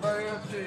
everybody up to?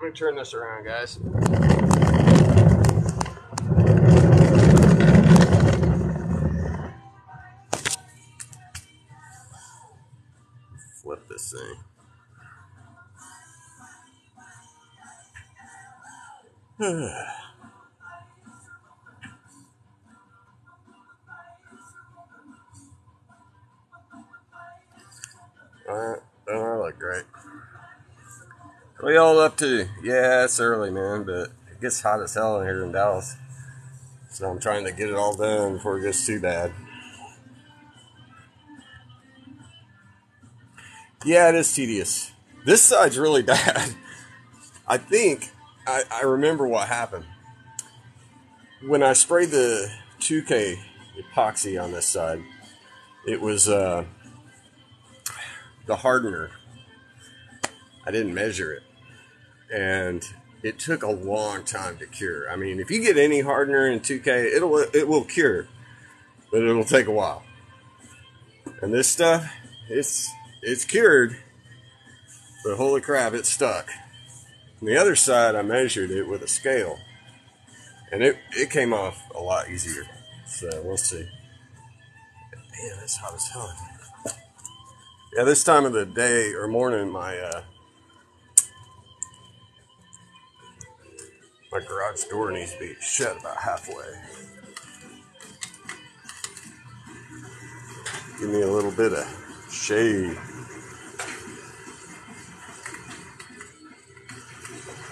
Let me turn this around, guys. Flip this thing. Alright, don't I look great? What y'all up to? Yeah, it's early, man, but it gets hot as hell in here in Dallas. So I'm trying to get it all done before it gets too bad. Yeah, it is tedious. This side's really bad. I think I remember what happened. When I sprayed the 2K epoxy on this side, it was the hardener. I didn't measure it. And it took a long time to cure. I mean, if you get any hardener in 2K, it will cure, but it'll take a while. And this stuff, it's cured, but holy crap, it's stuck. On the other side, I measured it with a scale, and it came off a lot easier. So we'll see. Man, it's hot as hell. Yeah, this time of the day or morning, my garage door needs to be shut about halfway. Give me a little bit of shade.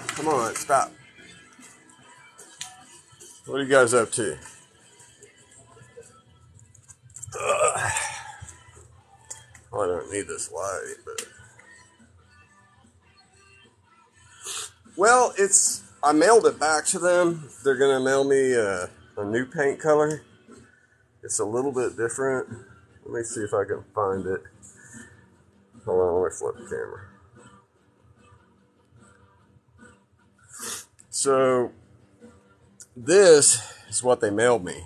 Come on, stop. What are you guys up to? Well, I don't need this light, but... Well, I mailed it back to them. They're going to mail me a new paint color. It's a little bit different. Let me see if I can find it. Hold on, let me flip the camera. So, this is what they mailed me.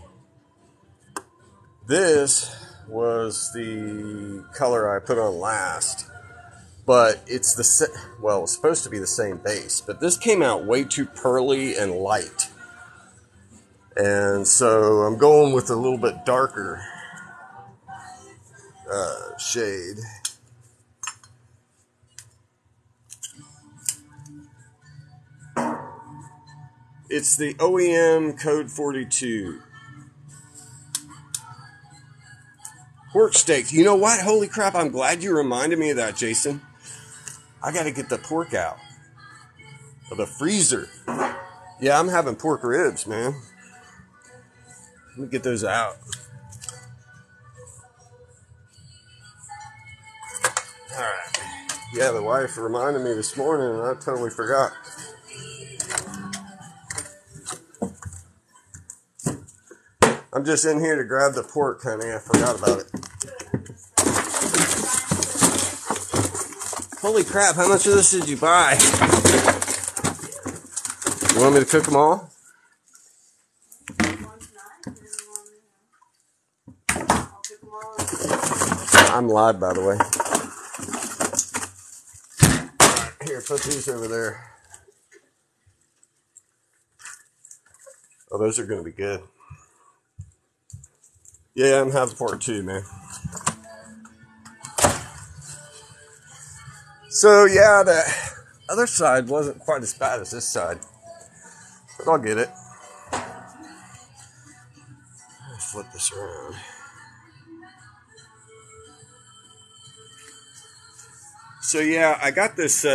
This was the color I put on last. But it's it's supposed to be the same base. But this came out way too pearly and light. And so I'm going with a little bit darker shade. It's the OEM Code 42. Pork steak. You know what? Holy crap, I'm glad you reminded me of that, Jason. I got to get the pork out of the freezer. Yeah, I'm having pork ribs, man. Let me get those out. All right. Yeah, the wife reminded me this morning, and I totally forgot. I'm just in here to grab the pork, honey. I forgot about it. Holy crap, how much of this did you buy? You want me to cook them all? I'm live, by the way. Here, put these over there. Oh, those are going to be good. Yeah, I'm having pork too, man. So, yeah, the other side wasn't quite as bad as this side. But I'll get it. Let's flip this around. So, yeah, I got this.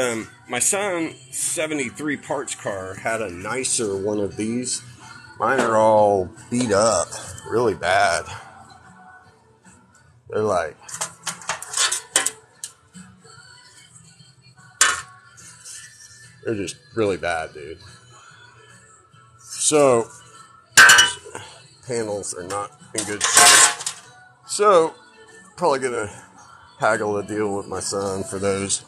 My son's 73 parts car had a nicer one of these. Mine are all beat up really bad. They're like... They're just really bad, dude. So, panels are not in good shape. So, probably gonna haggle a deal with my son for those.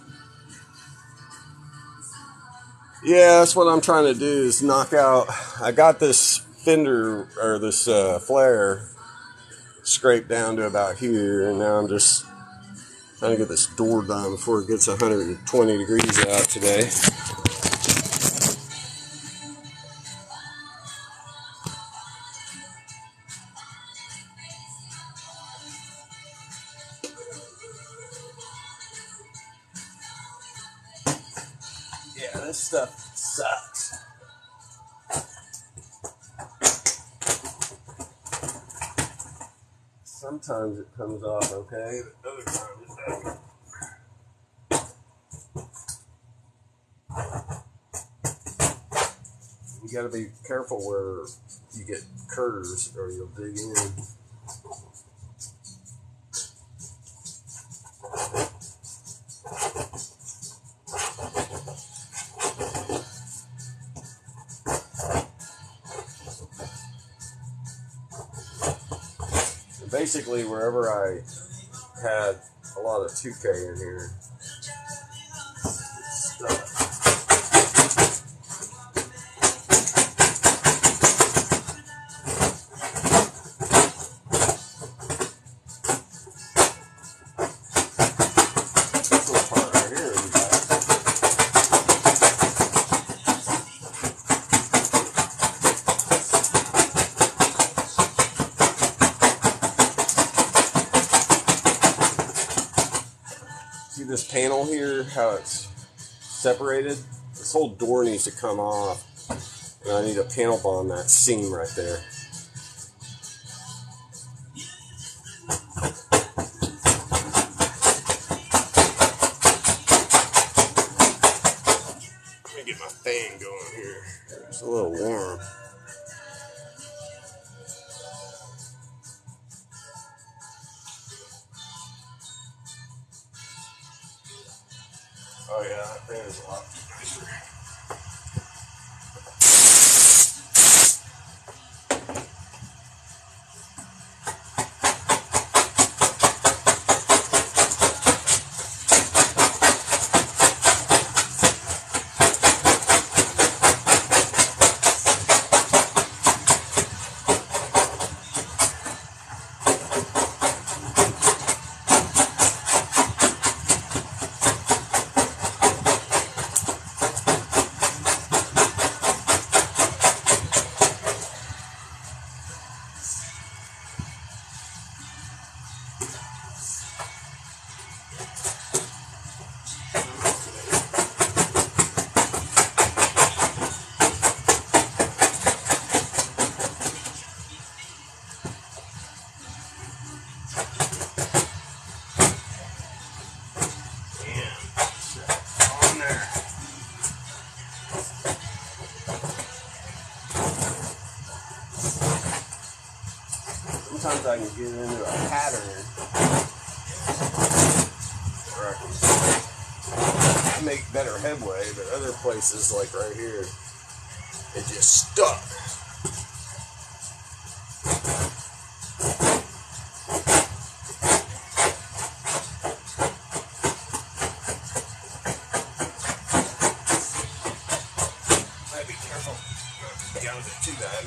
Yeah, that's what I'm trying to do is knock out. I got this fender, or this flare, scraped down to about here, and now I'm just trying to get this door done before it gets 120 degrees out today. Yeah, this stuff sucks. Sometimes it comes off okay, but other times it doesn't. You gotta be careful where you get curves or you'll dig in. Basically, wherever I had a lot of 2K in here, this little part right here is bad. See this panel here, how it's separated? This whole door needs to come off. And I need to panel bond that seam right there. Let me get my fan going here. It's a little warm. Oh yeah, that fan is a lot nicer. Sometimes I can get into a pattern where I can make better headway, but other places, like right here, it just stuck. Might be careful not to gouge it too bad.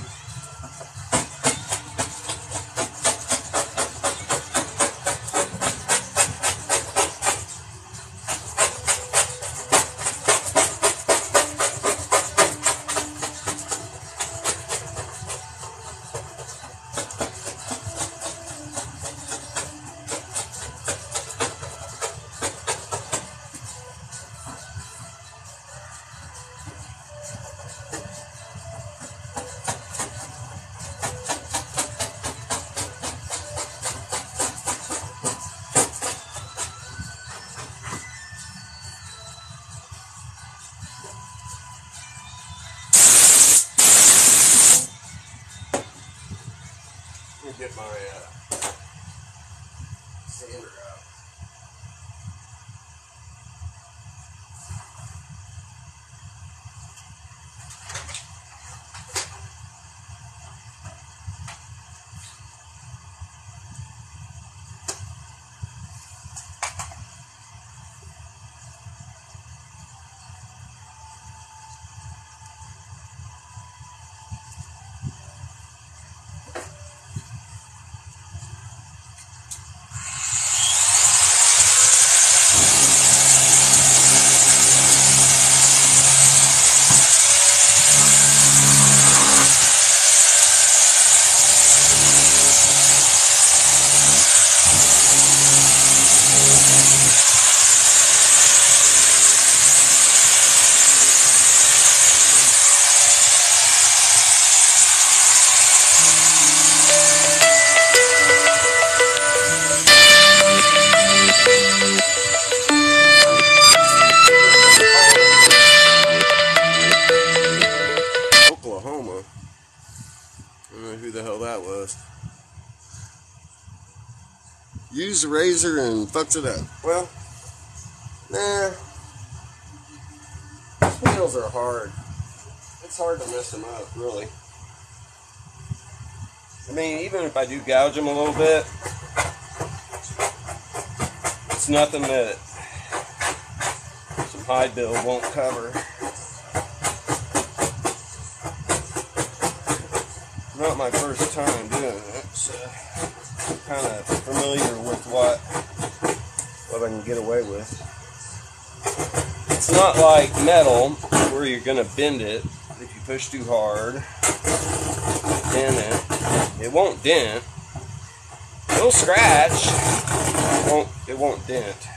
Get my sander out. Oklahoma. I don't know who the hell that was. Use the razor and fucks it up. Well, nah. These wheels are hard. It's hard to mess them up, really. I mean, even if I do gouge them a little bit, it's nothing that some hide build won't cover. Not my first time doing it, so I'm kind of familiar with what I can get away with. It's not like metal where you're gonna bend it if you push too hard. Dent it. It won't dent. It'll scratch. It won't dent.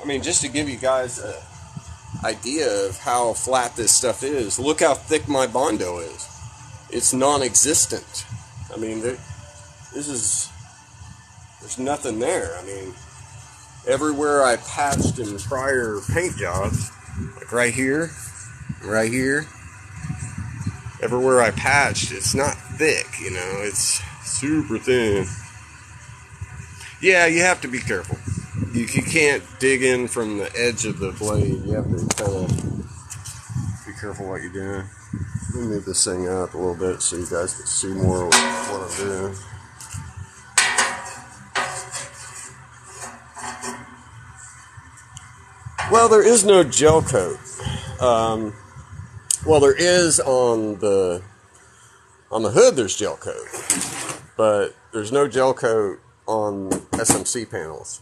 I mean, just to give you guys idea of how flat this stuff is, look how thick my Bondo is. It's non-existent. I mean, there's nothing there. I mean, everywhere I patched in prior paint jobs, like right here, everywhere I patched, it's not thick, you know, it's super thin. Yeah, you have to be careful. You can't dig in from the edge of the blade. You have to kind of be careful what you're doing. Let me move this thing up a little bit so you guys can see more of what I'm doing. Well, there is no gel coat. Well, there is on the hood. There's gel coat, but there's no gel coat on SMC panels.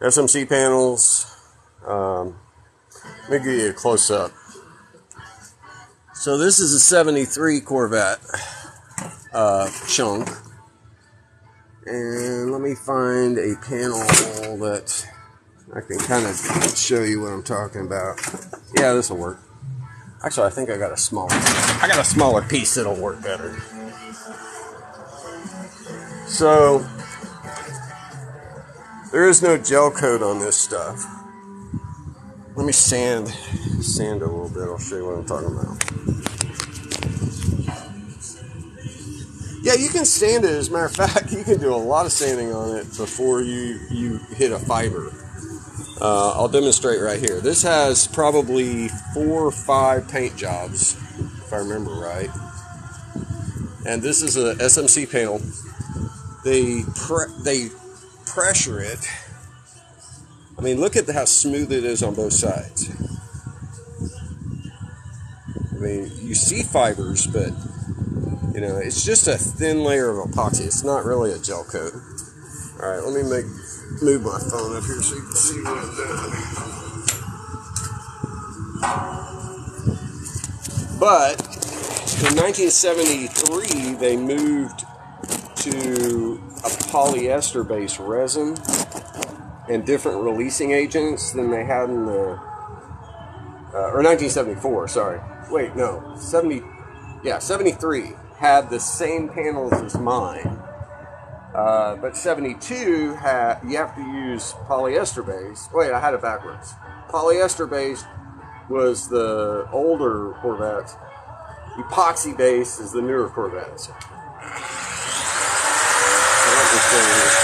SMC panels. Let me give you a close up. So this is a '73 Corvette chunk, and let me find a panel that I can kind of show you what I'm talking about. Yeah, this will work. Actually, I think I got a smaller piece that'll work better. So there is no gel coat on this stuff. Let me sand a little bit. I'll show you what I'm talking about. Yeah, you can sand it. As a matter of fact, you can do a lot of sanding on it before you hit a fiber. I'll demonstrate right here. This has probably 4 or 5 paint jobs, if I remember right. And this is a SMC panel. They pressure it. I mean, look at how smooth it is on both sides. I mean, you see fibers, but you know, it's just a thin layer of epoxy. It's not really a gel coat. All right, let me move my phone up here so you can see what I'm doing. But in 1973, they moved to a polyester-based resin and different releasing agents than they had in the, or 1974, sorry. Wait, no, 73 had the same panels as mine. But 72 you have to use polyester-based. Wait, I had it backwards. Polyester-based was the older Corvettes. Epoxy-based is the newer Corvettes. So let me show you this.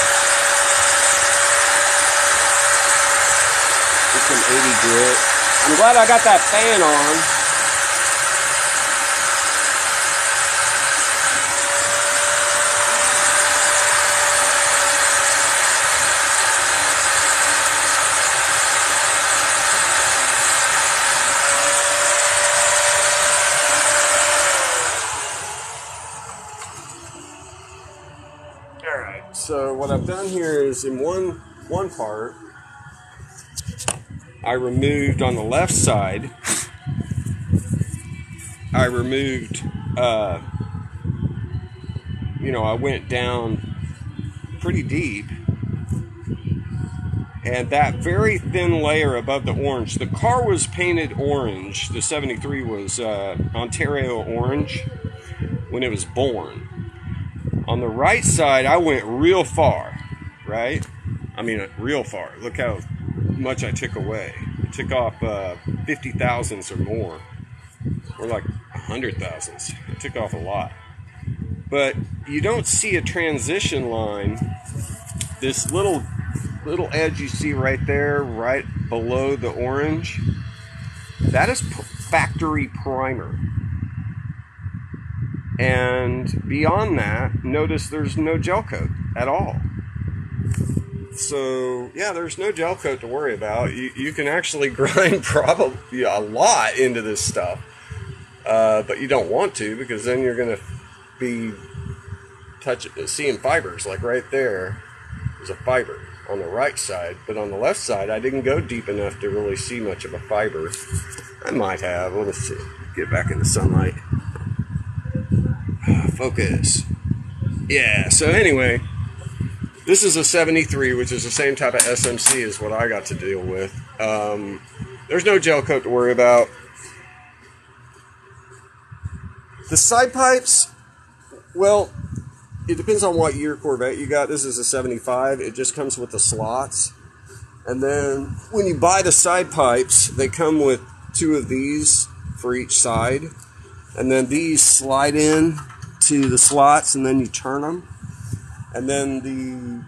It's some 80 grit. I'm glad I got that fan on. So what I've done here is in one part, I removed on the left side, I removed, I went down pretty deep, and that very thin layer above the orange, the car was painted orange, the 73 was Ontario orange when it was born. On the right side, I went real far, right? I mean, real far. Look how much I took away. I took off 50 thousandths or more. Or like 100 thousandths. I took off a lot. But you don't see a transition line. This little edge you see right there, right below the orange, that is factory primer. And beyond that, notice there's no gel coat at all. So, yeah, there's no gel coat to worry about. You can actually grind probably a lot into this stuff. But you don't want to, because then you're going to be seeing fibers. Like right there, there's a fiber on the right side. But on the left side, I didn't go deep enough to really see much of a fiber. I might have. Let me see. Get back in the sunlight. Focus. Yeah, so anyway, this is a 73, which is the same type of SMC as what I got to deal with. There's no gel coat to worry about. The side pipes, well, it depends on what year Corvette you got. This is a 75. It just comes with the slots. And then when you buy the side pipes, they come with 2 of these for each side. And then these slide in to the slots, and then you turn them. And then the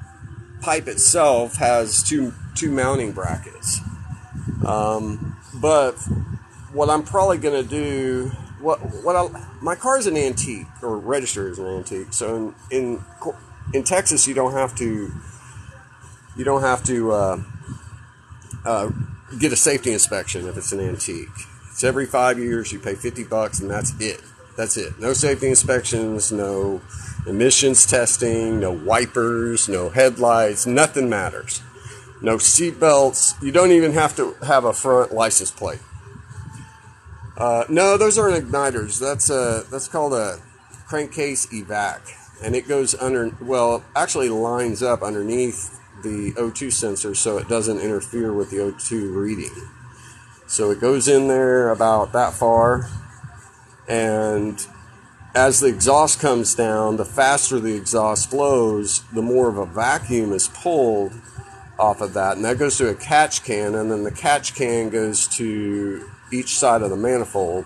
pipe itself has two mounting brackets. But what I'm probably going to do, my car is an antique, or registered as an antique. So in Texas, you don't have to get a safety inspection if it's an antique. It's every 5 years. You pay $50, and that's it. That's it. No safety inspections, no emissions testing, no wipers, no headlights. Nothing matters. No seat belts. You don't even have to have a front license plate. No, those aren't igniters. That's called a crankcase evac, and it goes under. Well, actually lines up underneath the O2 sensor, so it doesn't interfere with the O2 reading. So it goes in there about that far, and as the exhaust comes down, the faster the exhaust flows, the more of a vacuum is pulled off of that, and that goes to a catch can, and then the catch can goes to each side of the manifold.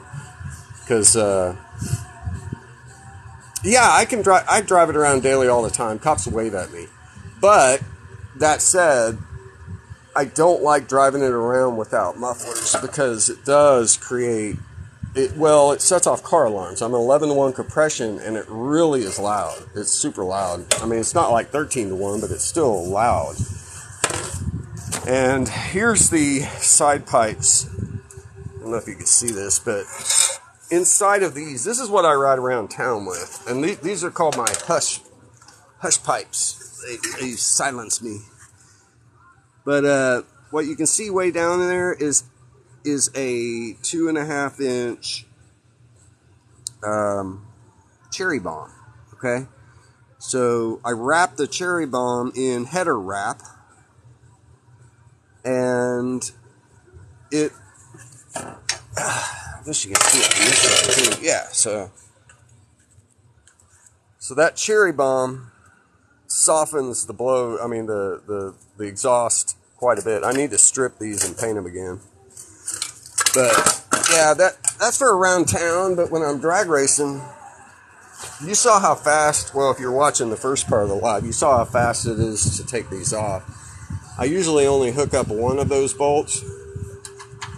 Because I drive it around daily all the time. Cops wave at me, but that said, I don't like driving it around without mufflers, because it does create it sets off car alarms. I'm an 11-to-1 compression, and it really is loud. It's super loud. I mean, it's not like 13-to-1, but it's still loud. And here's the side pipes. I don't know if you can see this, but inside of these, this is what I ride around town with. And these are called my hush pipes. They silence me. But what you can see way down in there is a 2.5-inch cherry bomb. Okay, so I wrapped the cherry bomb in header wrap, and it. I guess you can see it from this side too. Yeah, so that cherry bomb softens the blow. I mean the exhaust quite a bit. I need to strip these and paint them again. But yeah, that's for around town. But when I'm drag racing, you saw how fast. Well, if you're watching the first part of the live, you saw how fast it is to take these off. I usually only hook up one of those bolts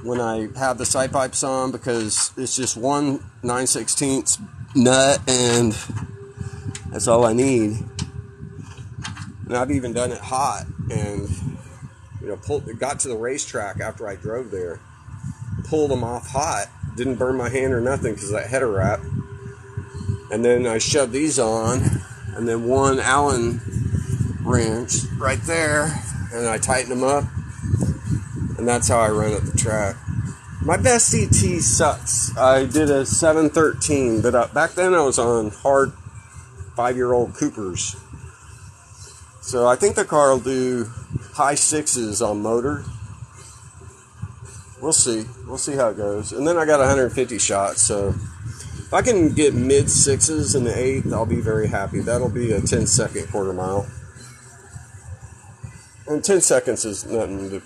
when I have the side pipes on, because it's just one 9/16 nut, and that's all I need. And I've even done it hot, and got to the racetrack after I drove there, pulled them off hot, didn't burn my hand or nothing because of that header wrap. And then I shoved these on, and then one Allen wrench right there, and I tightened them up, and that's how I run at the track. My best CT sucks. I did a 713, but back then I was on hard 5-year-old Coopers. So I think the car will do high 6s on motor. We'll see. We'll see how it goes. And then I got 150 shots, so if I can get mid 6s in the 8th, I'll be very happy. That'll be a 10-second quarter mile. And 10 seconds is nothing to,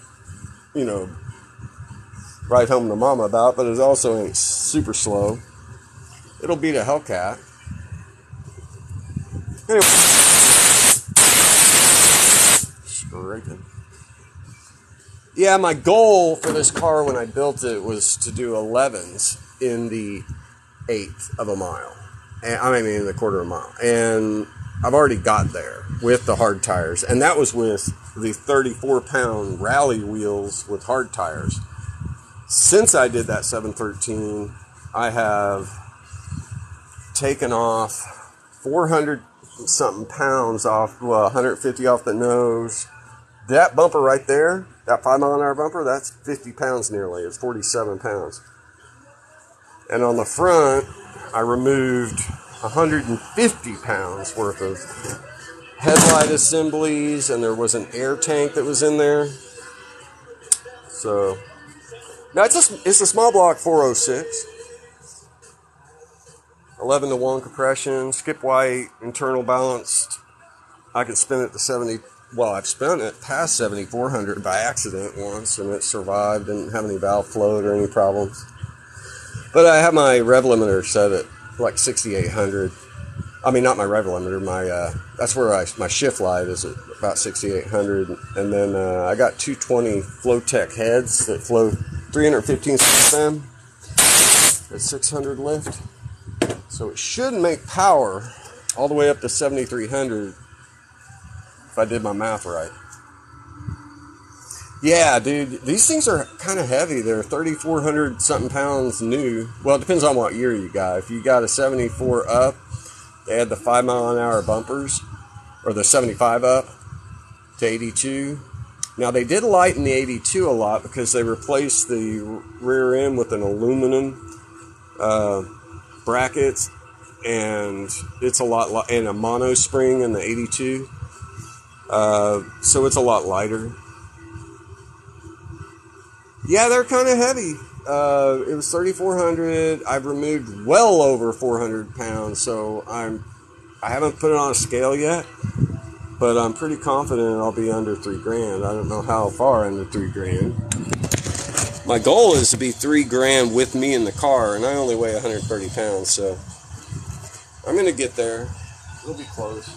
write home to mama about, but it also ain't super slow. It'll beat a Hellcat. Anyway. Scraping. Yeah, my goal for this car when I built it was to do 11s in the 1/8 of a mile. In the quarter of a mile. And I've already got there with the hard tires. And that was with the 34-pound rally wheels with hard tires. Since I did that 713, I have taken off 400-something pounds off, 150 off the nose. That bumper right there, that 5-mile-an-hour bumper, that's 50 pounds nearly. It's 47 pounds. And on the front, I removed 150 pounds worth of headlight assemblies, and there was an air tank that was in there. So Now it's a small block 406. 11-to-1 compression, skip white, internal balanced. I can spin it to 70. Well, I've spun it past 7,400 by accident once, and it survived. Didn't have any valve float or any problems. But I have my rev limiter set at like 6,800. I mean, not my rev limiter. That's where my shift light is at about 6,800. And then I got 220 Flowtech heads that flow 315 CFM at 600 lift. So it should make power all the way up to 7,300 if I did my math right. Yeah, dude, these things are kind of heavy. They're 3,400 something pounds new. Well, it depends on what year you got. If you got a 74 up, they had the 5-mile-an-hour bumpers, or the 75 up to 82. Now, they did lighten the 82 a lot because they replaced the rear end with an aluminum brackets, and it's a lot, and a mono spring in the 82. So it's a lot lighter. Yeah, they're kind of heavy. It was 3,400. I've removed well over 400 pounds, so I haven't put it on a scale yet, but I'm pretty confident I'll be under $3,000. I don't know how far under $3,000. My goal is to be $3,000 with me in the car, and I only weigh 130 pounds, so I'm gonna get there. We'll be close.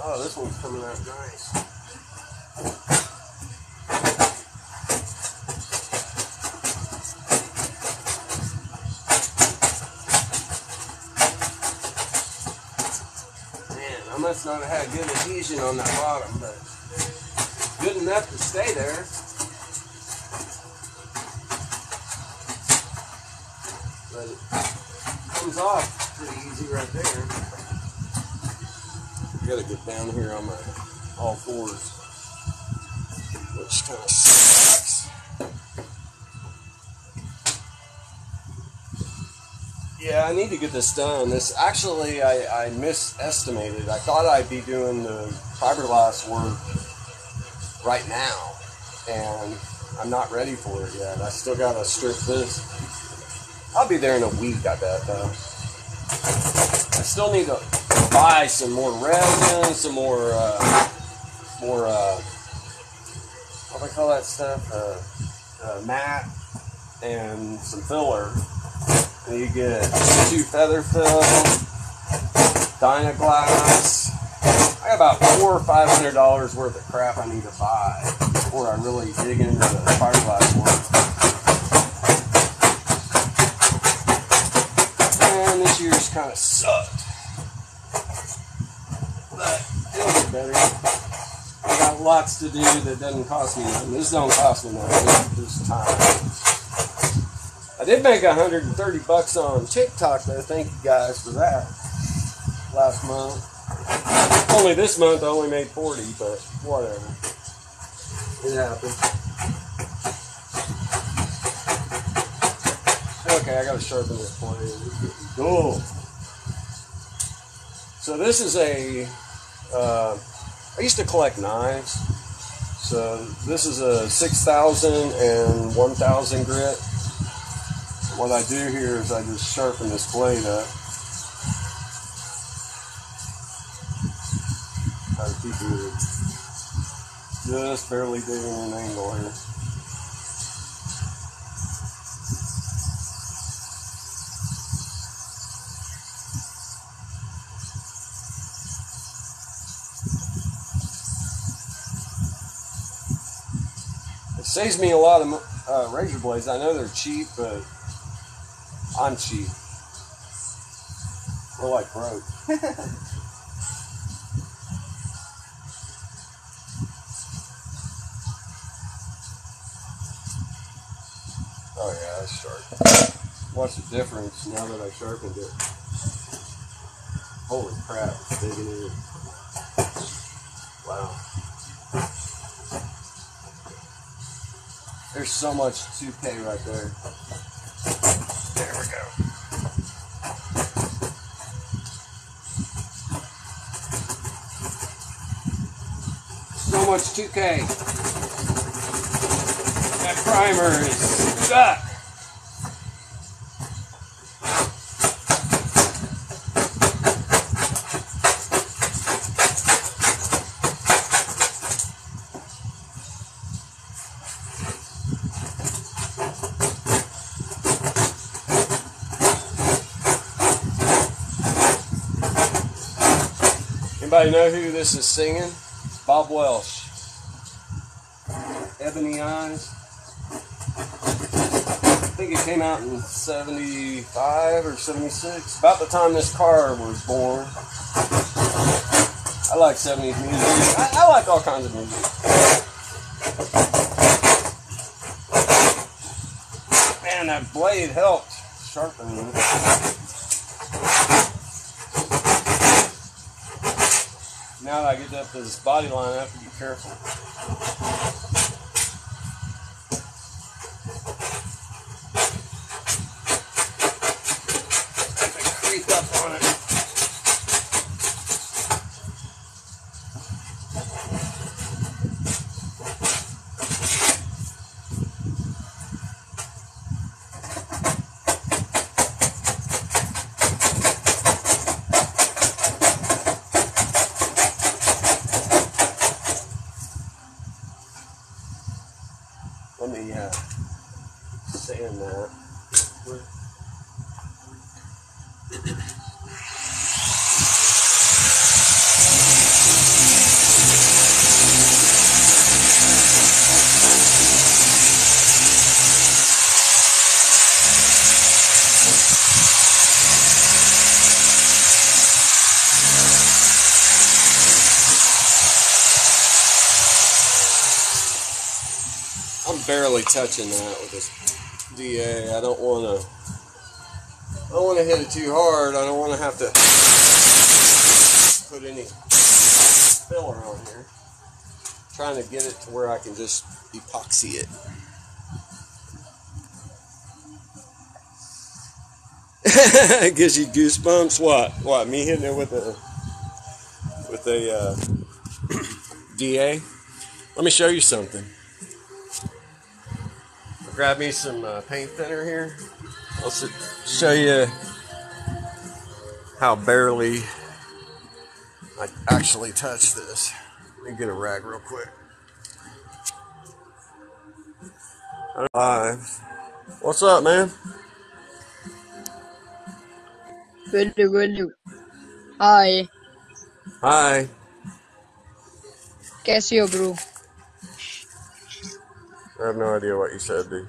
Oh, this one's coming out nice. I must not have had good adhesion on that bottom, but good enough to stay there. But it comes off pretty easy right there. I gotta get down here on my all fours, which kind of sucks. Yeah, I need to get this done. This actually, I misestimated. I thought I'd be doing the fiberglass work right now, and I'm not ready for it yet. I still gotta strip this. I'll be there in a week, I bet, though. I still need to buy some more resin, some more, what do I call that stuff? Matte, and some filler. And you get 2 feather fill, Dynaglass. I got about $400 or $500 worth of crap I need to buy before I really dig into the fiberglass work. And this year's kind of sucked, but it'll get better. I got lots to do that doesn't cost me nothing. This don't cost me nothing. This is time. I did make $130 on TikTok though. Thank you guys for that. Last month. Only this month I only made 40, but whatever. It happened. Okay, I gotta sharpen this blade. Cool. So this is I used to collect knives. So this is a 6,000 and 1,000 grit. What I do here is I just sharpen this blade up. Try to keep it just barely digging an angle here. It saves me a lot of razor blades. I know they're cheap, but I'm cheap. We're like broke. Oh yeah, that's sharp. Watch the difference now that I sharpened it. Holy crap, it's digging in. Wow. There's so much 2K right there. There we go. So much 2K. That primer is stuck. Anybody know who this is singing? Bob Welsh. Ebony Eyes. I think it came out in 75 or 76. About the time this car was born. I like 70s music. I like all kinds of music. Man, that blade helped sharpen it. Now that I get up to this body line, I have to be careful. I creep up on it. Let me sand that. I'm barely touching that with this DA. I don't want to hit it too hard. I don't want to have to put any filler on here. I'm trying to get it to where I can just epoxy it. It gives you goosebumps. What? Me hitting it with a DA? Let me show you something. Grab me some paint thinner here. I'll show you how barely I actually touch this. Let me get a rag real quick. What's up, man? Good. Hi. Hi. कैसे हो bro? I have no idea what you said, dude.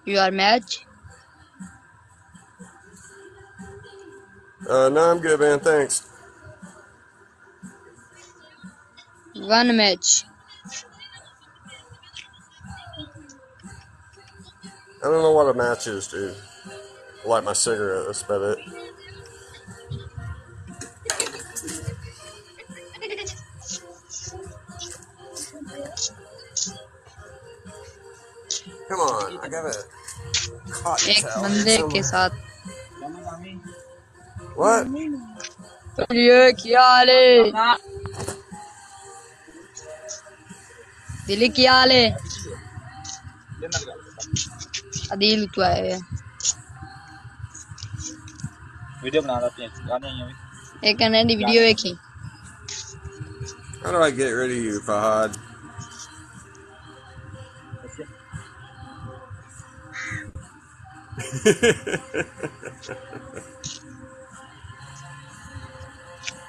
You are match? No, I'm good, man. Thanks. One match. I don't know what a match is, dude. I light my cigarette. That's about it. Come on, I got a cotton एक towel. बंदे के साथ. What? ये क्या हाल है? दिल्ली क्या हाल है? अदील तो है. वीडियो बना रहा था गाने हैं अभी. एक नई वीडियो देखी. How do I get rid of you, Fahad?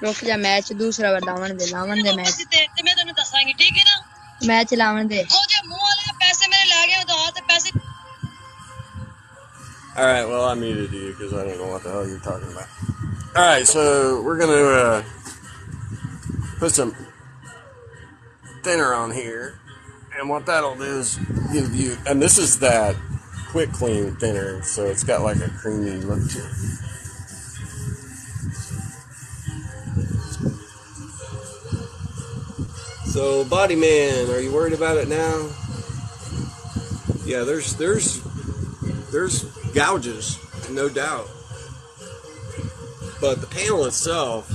रुक जा मैच दूसरा बार लावन दे मैच. ते मैं तन्नू दसांगी ठीक है ना. मैच लावन दे. ओ जे मुंह वाले पैसे मेरे ले गए तो हाथ पैसे. Alright, well, I muted you because I don't know what the hell you're talking about. Alright, so we're going to put some thinner on here. And what that'll do is give you, and this is that quick clean thinner, so it's got like a creamy look to it. So, Body Man, are you worried about it now? Yeah, there's gouges, no doubt. But the panel itself,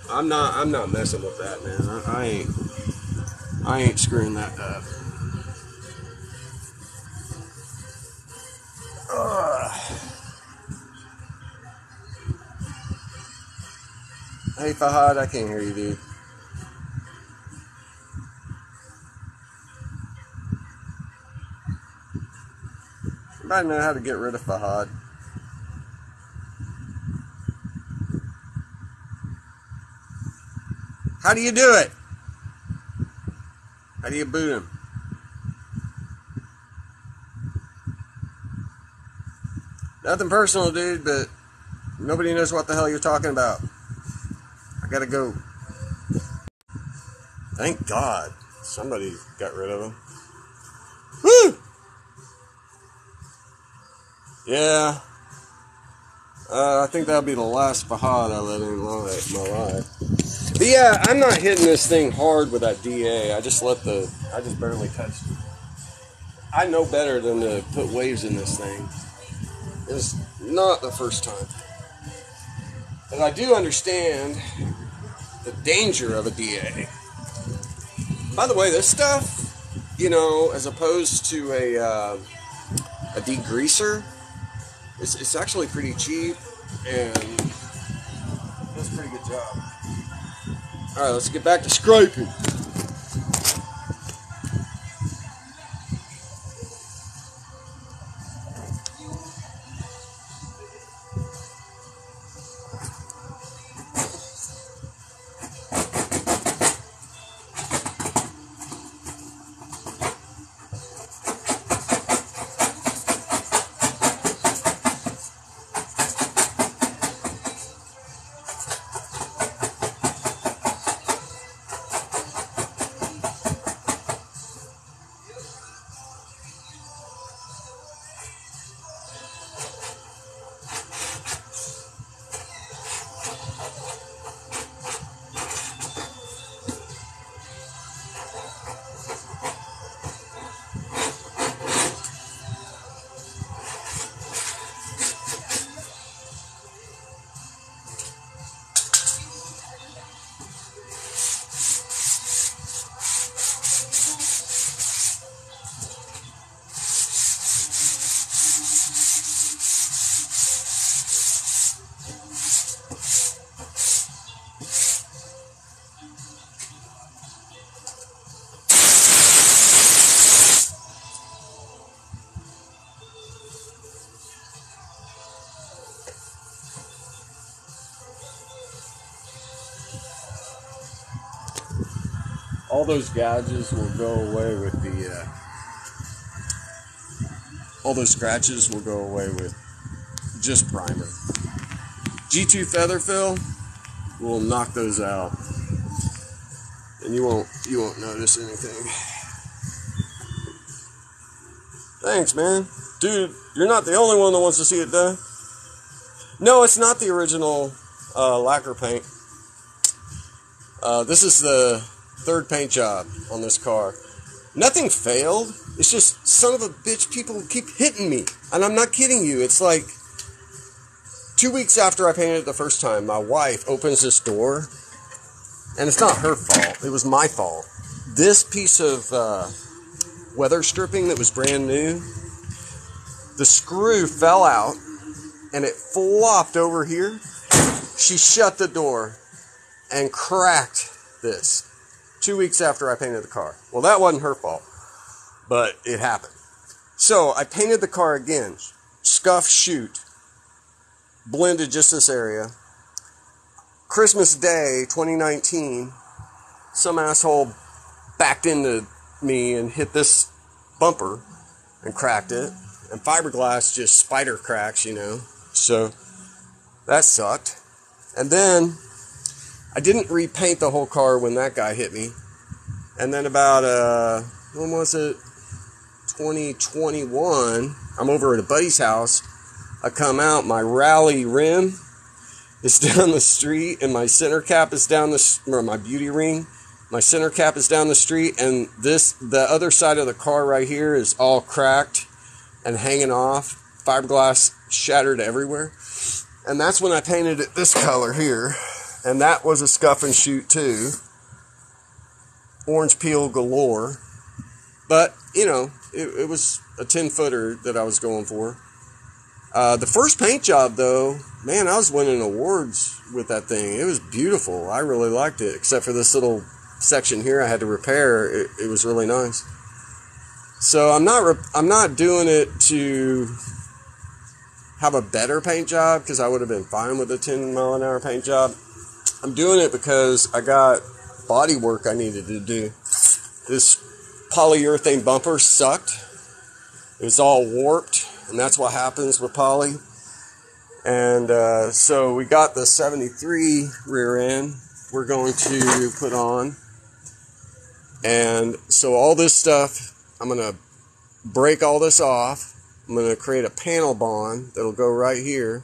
I'm not messing with that, man. I ain't screwing that up. Hey, Fahad, I can't hear you, dude. Anybody know how to get rid of Fahad? How do you do it? How do you boot him? Nothing personal, dude, but nobody knows what the hell you're talking about. I gotta go. Thank God somebody got rid of him. Woo! Yeah. I think that'll be the last Fahad I let in my life. But yeah, I'm not hitting this thing hard with that DA. I just barely touched it. I know better than to put waves in this thing. It's not the first time. And I do understand the danger of a DA. By the way, this stuff, you know, as opposed to a degreaser, it's actually pretty cheap and does a pretty good job. All right, let's get back to scraping. All those gouges will go away with the, all those scratches will go away with just primer. G2 feather fill will knock those out, and you won't notice anything. Thanks, man. Dude, you're not the only one that wants to see it done. No, it's not the original lacquer paint. This is the third paint job on this car. Nothing failed. It's just, son of a bitch, people keep hitting me. And I'm not kidding you. It's like 2 weeks after I painted it the first time, my wife opens this door, and it's not her fault. It was my fault. This piece of weather stripping that was brand new, the screw fell out, and it flopped over here. She shut the door and cracked this 2 weeks after I painted the car. Well, that wasn't her fault, but it happened. So I painted the car again, scuff shoot, blended just this area. Christmas Day 2019, some asshole backed into me and hit this bumper and cracked it. And fiberglass just spider cracks, you know. So that sucked. And then I didn't repaint the whole car when that guy hit me. And then about, when was it? 2021, I'm over at a buddy's house. I come out, my rally rim is down the street, and my center cap is down or my beauty ring. My center cap is down the street, and the other side of the car right here is all cracked and hanging off. Fiberglass shattered everywhere. And that's when I painted it this color here. And that was a scuff and shoot too. Orange peel galore. But, you know, it was a 10-footer that I was going for. The first paint job, though, man, I was winning awards with that thing. It was beautiful. I really liked it, except for this little section here I had to repair. It was really nice. So I'm not doing it to have a better paint job, because I would have been fine with a 10-mile-an-hour paint job. I'm doing it because I got body work I needed to do. This polyurethane bumper sucked. It was all warped, and that's what happens with poly. And so we got the 73 rear end we're going to put on. And so all this stuff, I'm going to break all this off. I'm going to create a panel bond that'll go right here.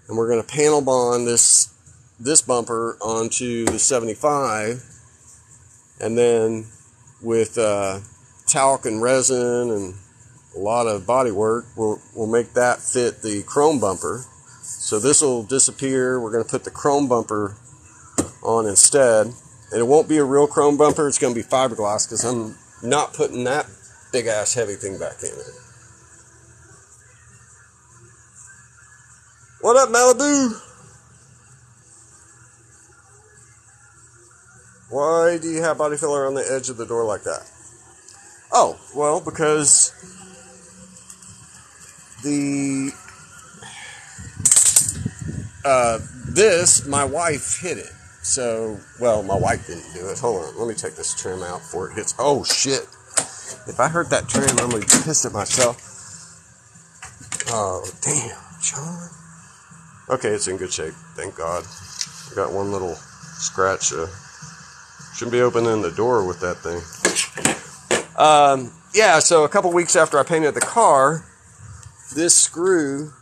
And we're going to panel bond this bumper onto the 75. And then with talc and resin and a lot of body work, we'll make that fit the chrome bumper. So this will disappear. We're going to put the chrome bumper on instead. And it won't be a real chrome bumper. It's going to be fiberglass, because I'm not putting that big ass heavy thing back in it. What up, Malibu? Why do you have body filler on the edge of the door like that? Oh, well, because my wife hit it. So, well, my wife didn't do it. Hold on, let me take this trim out before it hits. Oh, shit. If I hurt that trim, I'm going to be pissed at myself. Oh, damn, John. Okay, it's in good shape, thank God. I got one little scratch. Shouldn't be opening the door with that thing. Yeah, so a couple weeks after I painted the car, this screw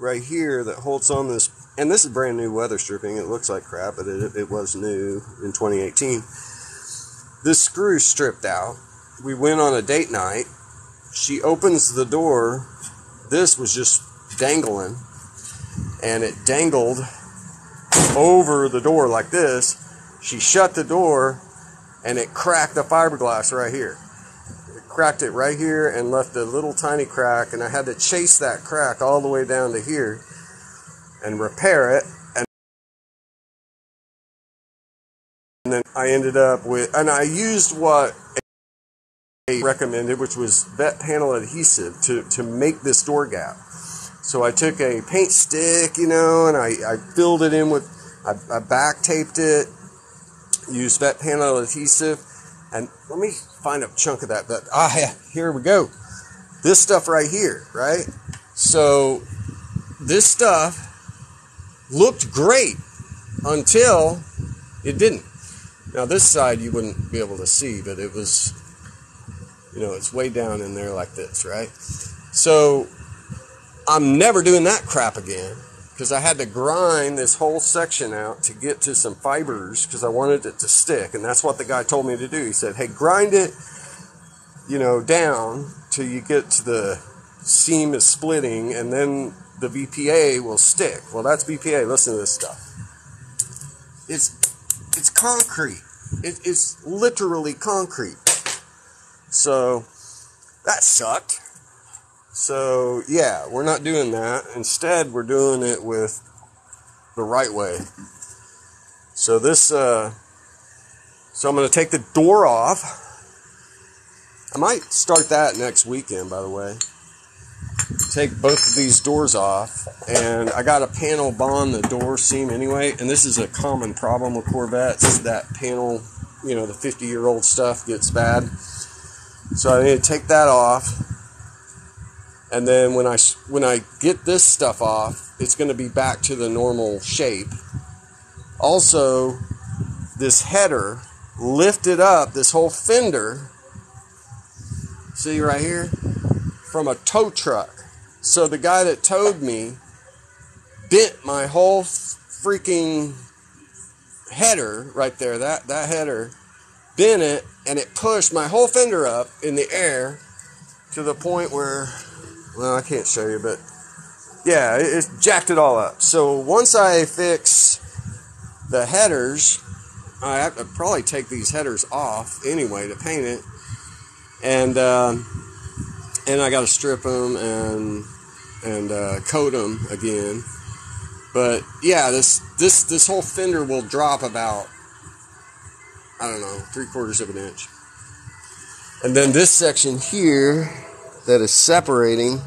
right here that holds on this, and this is brand new weather stripping. It looks like crap, but it was new in 2018. This screw stripped out. We went on a date night. She opens the door. This was just dangling, and it dangled over the door like this. She shut the door, and it cracked the fiberglass right here. It cracked it right here and left a little tiny crack, and I had to chase that crack all the way down to here and repair it. And then I ended up with, and I used what I recommended, which was vet panel adhesive to make this door gap. So I took a paint stick, and I filled it in with, I back taped it, used vet panel adhesive, and let me find a chunk of that. Here we go. This stuff right here, right? So this stuff looked great until it didn't. Now this side you wouldn't be able to see, but it was, it's way down in there like this, right? So I'm never doing that crap again, because I had to grind this whole section out to get to some fibers, because I wanted it to stick, and that's what the guy told me to do. He said, hey, grind it, down till you get to the seam is splitting, and then the BPA will stick. Well, that's BPA. Listen to this stuff. It's concrete. It's literally concrete. So that sucked. So yeah, we're not doing that. Instead, we're doing it with the right way. So this, so I'm going to take the door off. I might start that next weekend, by the way. Take both of these doors off, and I got a panel bond the door seam anyway, and this is a common problem with Corvettes, that panel, the 50-year-old stuff gets bad. So I need to take that off, and then when I get this stuff off, it's going to be back to the normal shape. Also, this header lifted up this whole fender, see right here, from a tow truck. So the guy that towed me bent my whole freaking header right there, that header, bent it, and it pushed my whole fender up in the air to the point where, well, I can't show you, but yeah, it jacked it all up. So once I fix the headers, I have to probably take these headers off anyway to paint it, and I got to strip them and and coat them again. But yeah, this whole fender will drop about, I don't know, 3/4 of an inch. And then this section here that is separating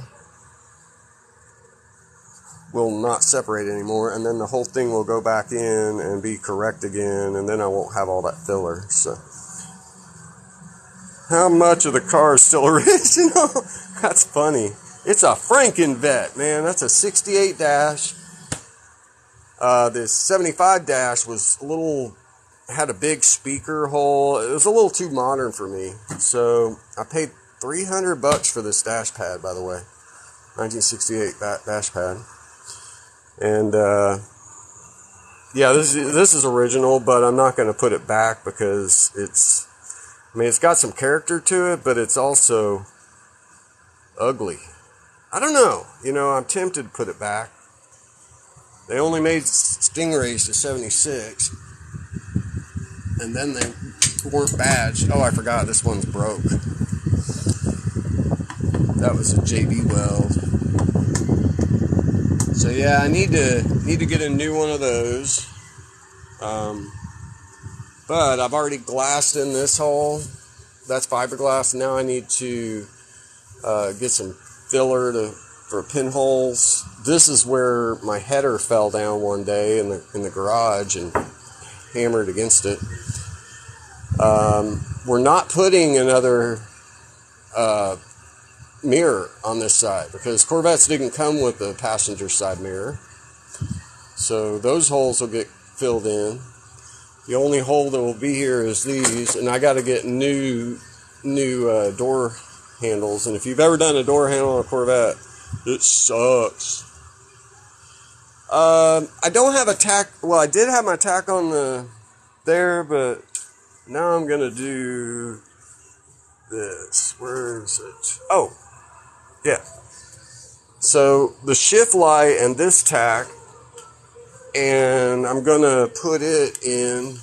will not separate anymore, and then the whole thing will go back in and be correct again, and then I won't have all that filler. So how much of the car is still original? That's funny. It's a Frankenvet, man. That's a 68 dash. This 75 dash was had a big speaker hole. It was a little too modern for me. So I paid $300 for this dash pad, by the way. 1968 dash pad. And yeah, this is original, but I'm not going to put it back because it's got some character to it, but it's also ugly. I don't know. I'm tempted to put it back. They only made Stingrays to 76, and then they weren't badged. Oh, I forgot, this one's broke. That was a JB Weld. So yeah, I need to get a new one of those. But I've already glassed in this hole. That's fiberglass. Now I need to get some filler for pinholes. This is where my header fell down one day in the garage and hammered against it. We're not putting another mirror on this side because Corvettes didn't come with the passenger side mirror, so those holes will get filled in. The only hole that will be here is these, and I got to get new door handles. And if you've ever done a door handle on a Corvette, it sucks. I don't have a tack. Well, I did have my tack on there, but now I'm gonna do this. Where is it? Oh, yeah. So the shift light and this tack, and I'm gonna put it in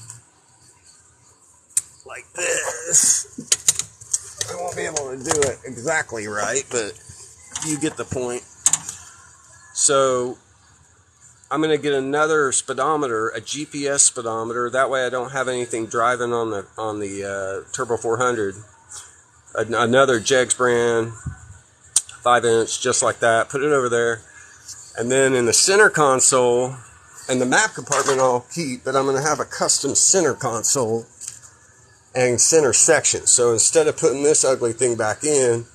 like this. I won't be able to do it exactly right, but you get the point. So I'm going to get another speedometer, a GPS speedometer. That way I don't have anything driving on the Turbo 400. Another Jegs brand, 5-inch, just like that. Put it over there. And then in the center console, and the map compartment I'll keep, but I'm going to have a custom center console and center section. So instead of putting this ugly thing back in,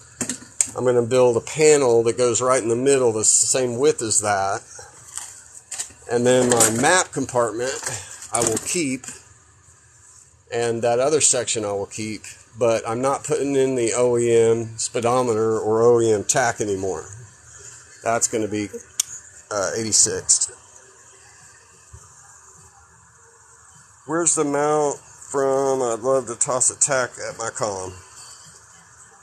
I'm going to build a panel that goes right in the middle that's the same width as that. And then my map compartment I will keep, and that other section I will keep, but I'm not putting in the OEM speedometer or OEM tack anymore. That's going to be 86th. Where's the mount from? I'd love to toss a tack at my column.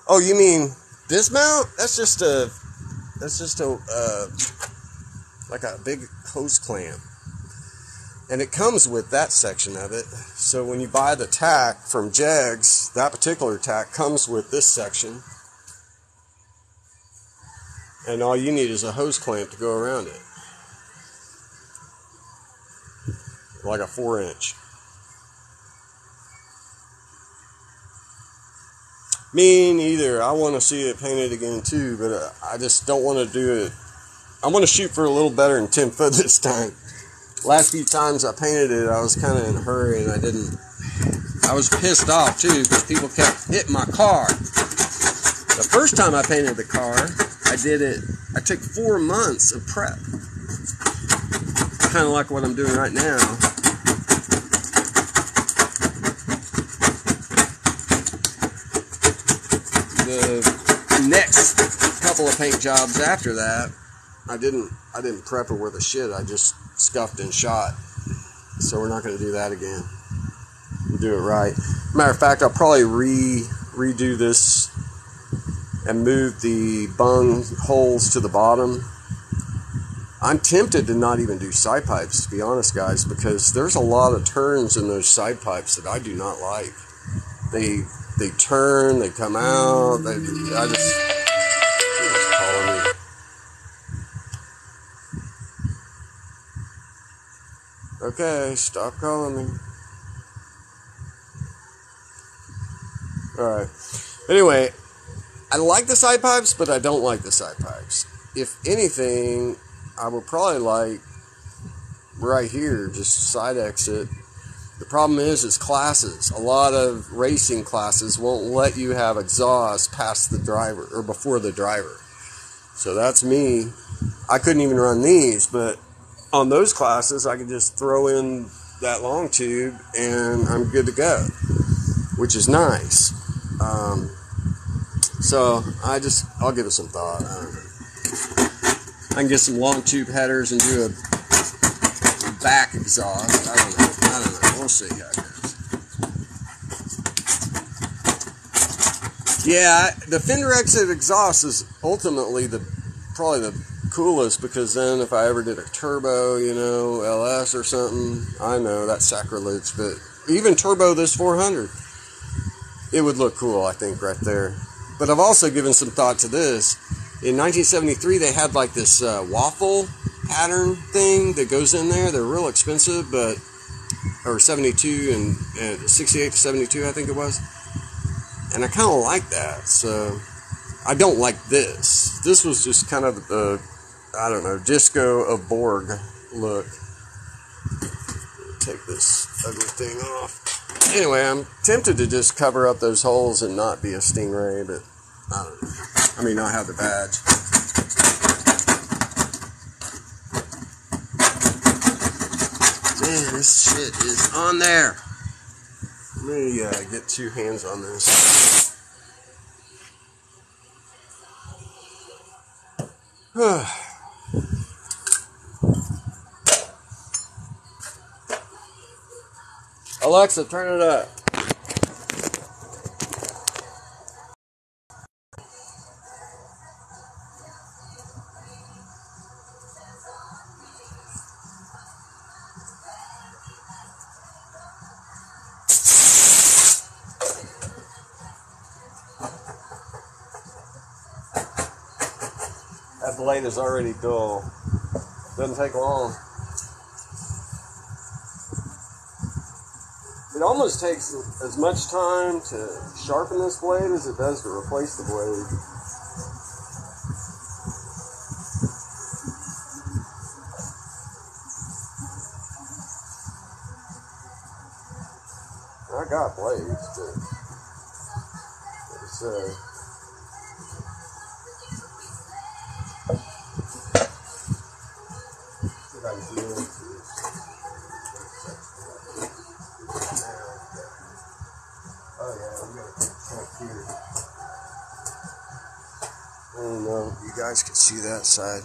Oh, you mean this mount? That's just a like a big hose clamp, and it comes with that section of it. So when you buy the tack from Jegs, that particular tack comes with this section, and all you need is a hose clamp to go around it, like a 4-inch. Me neither. I want to see it painted again too, but I just don't want to do it. I want to shoot for a little better than 10 foot this time. Last few times I painted it, I was kind of in a hurry and I was pissed off too because people kept hitting my car. The first time I painted the car, I took 4 months of prep. Kind of like what I'm doing right now. The next couple of paint jobs after that, I didn't prep it worth a shit. I just scuffed and shot. So we're not going to do that again. We'll do it right. Matter of fact, I'll probably redo this and move the bung holes to the bottom. I'm tempted to not even do side pipes, to be honest, guys, because there's a lot of turns in those side pipes that I do not like. They turn, they come out. Who's calling me? Okay, stop calling me. Alright. Anyway, I like the side pipes, but I don't like the side pipes. If anything, I would probably like right here, just side exit. The problem is classes. A lot of racing classes won't let you have exhaust past the driver or before the driver. So that's me. I couldn't even run these, but on those classes, I could just throw in that long tube and I'm good to go, which is nice. So I'll give it some thought. I can get some long tube headers and do a back exhaust. I don't know. We'll see how it goes. Yeah, the fender exit exhaust is ultimately probably the coolest, because then if I ever did a turbo, LS or something, I know that's sacrilege, but even turbo this 400, it would look cool, I think, right there. But I've also given some thought to this. In 1973, they had like this waffle pattern thing that goes in there. They're real expensive, or 72 and 68 to 72, I think it was. And I kind of like that, so I don't like this. This was just kind of the, Disco of Borg look. Take this ugly thing off. Anyway, I'm tempted to just cover up those holes and not be a Stingray, but I don't know. I mean, not have the badge. Man, this shit is on there. Let me get two hands on this. Alexa, turn it up. That blade is already dull. Doesn't take long. It almost takes as much time to sharpen this blade as it does to replace the blade. I got blades, but it's what I do is oh yeah, I'm gonna check here. I don't know if you guys can see that side.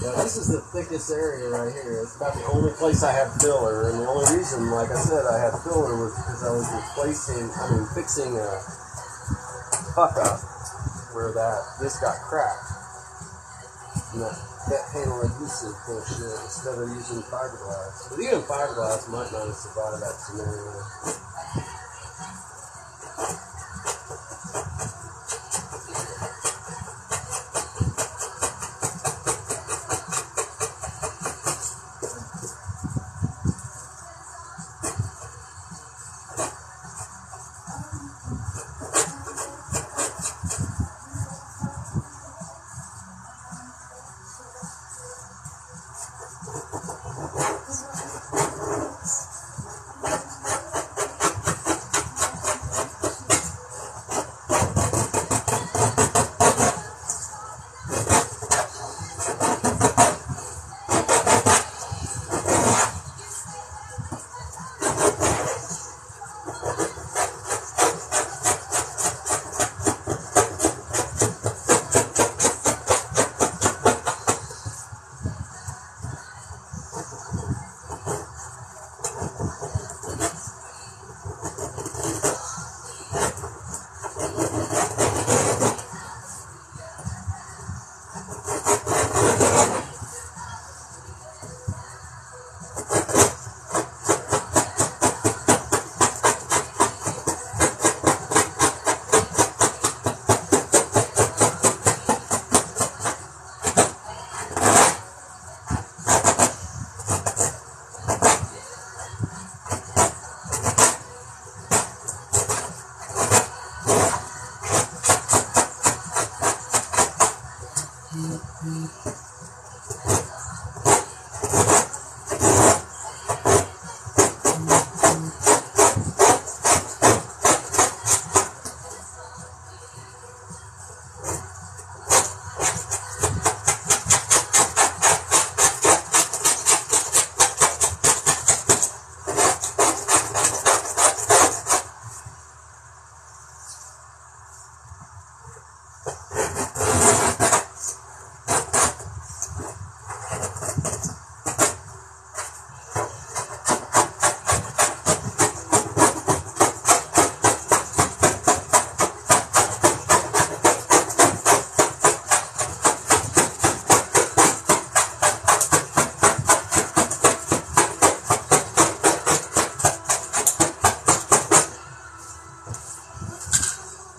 Yeah, this is the thickest area right here. It's about the only place I have filler, and the only reason, like I said, I had filler was because I was fixing a fuck up where this got cracked. And that panel adhesive bullshit instead of using fiberglass. But even fiberglass might not have survived that scenario.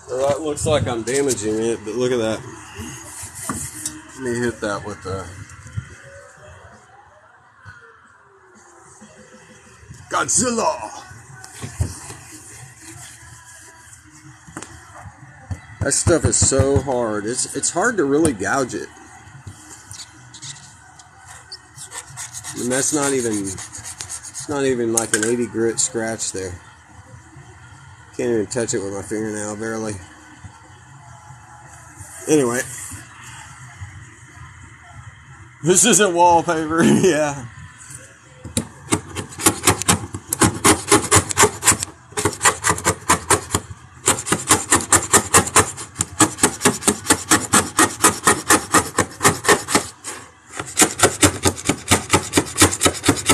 Well, that looks like I'm damaging it, but look at that. Let me hit that with the Godzilla. That stuff is so hard. It's hard to really gouge it. And that's not even, it's not even like an 80 grit scratch there. Can't even touch it with my fingernail, barely. Anyway. This isn't wallpaper, yeah.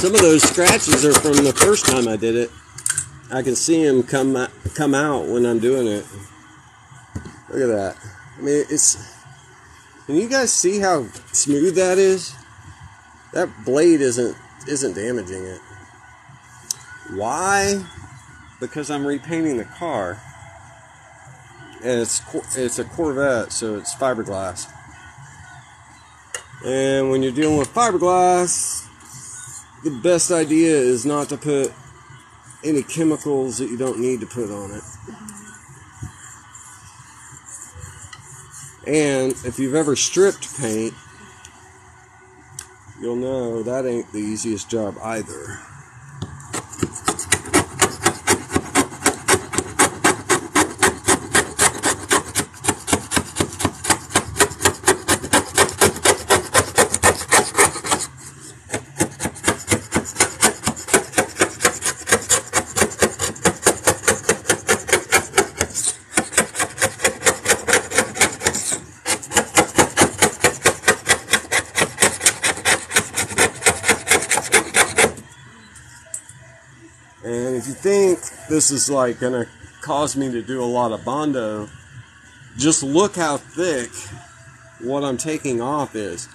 Some of those scratches are from the first time I did it. I can see them come out when I'm doing it. Look at that. I mean, can you guys see how smooth that is? That blade isn't damaging it. Why? Because I'm repainting the car. And it's a Corvette, so it's fiberglass. And when you're dealing with fiberglass, the best idea is not to put any chemicals that you don't need to put on it. And if you've ever stripped paint, you'll know that ain't the easiest job either. And if you think this is like gonna cause me to do a lot of Bondo, just look how thick what I'm taking off is.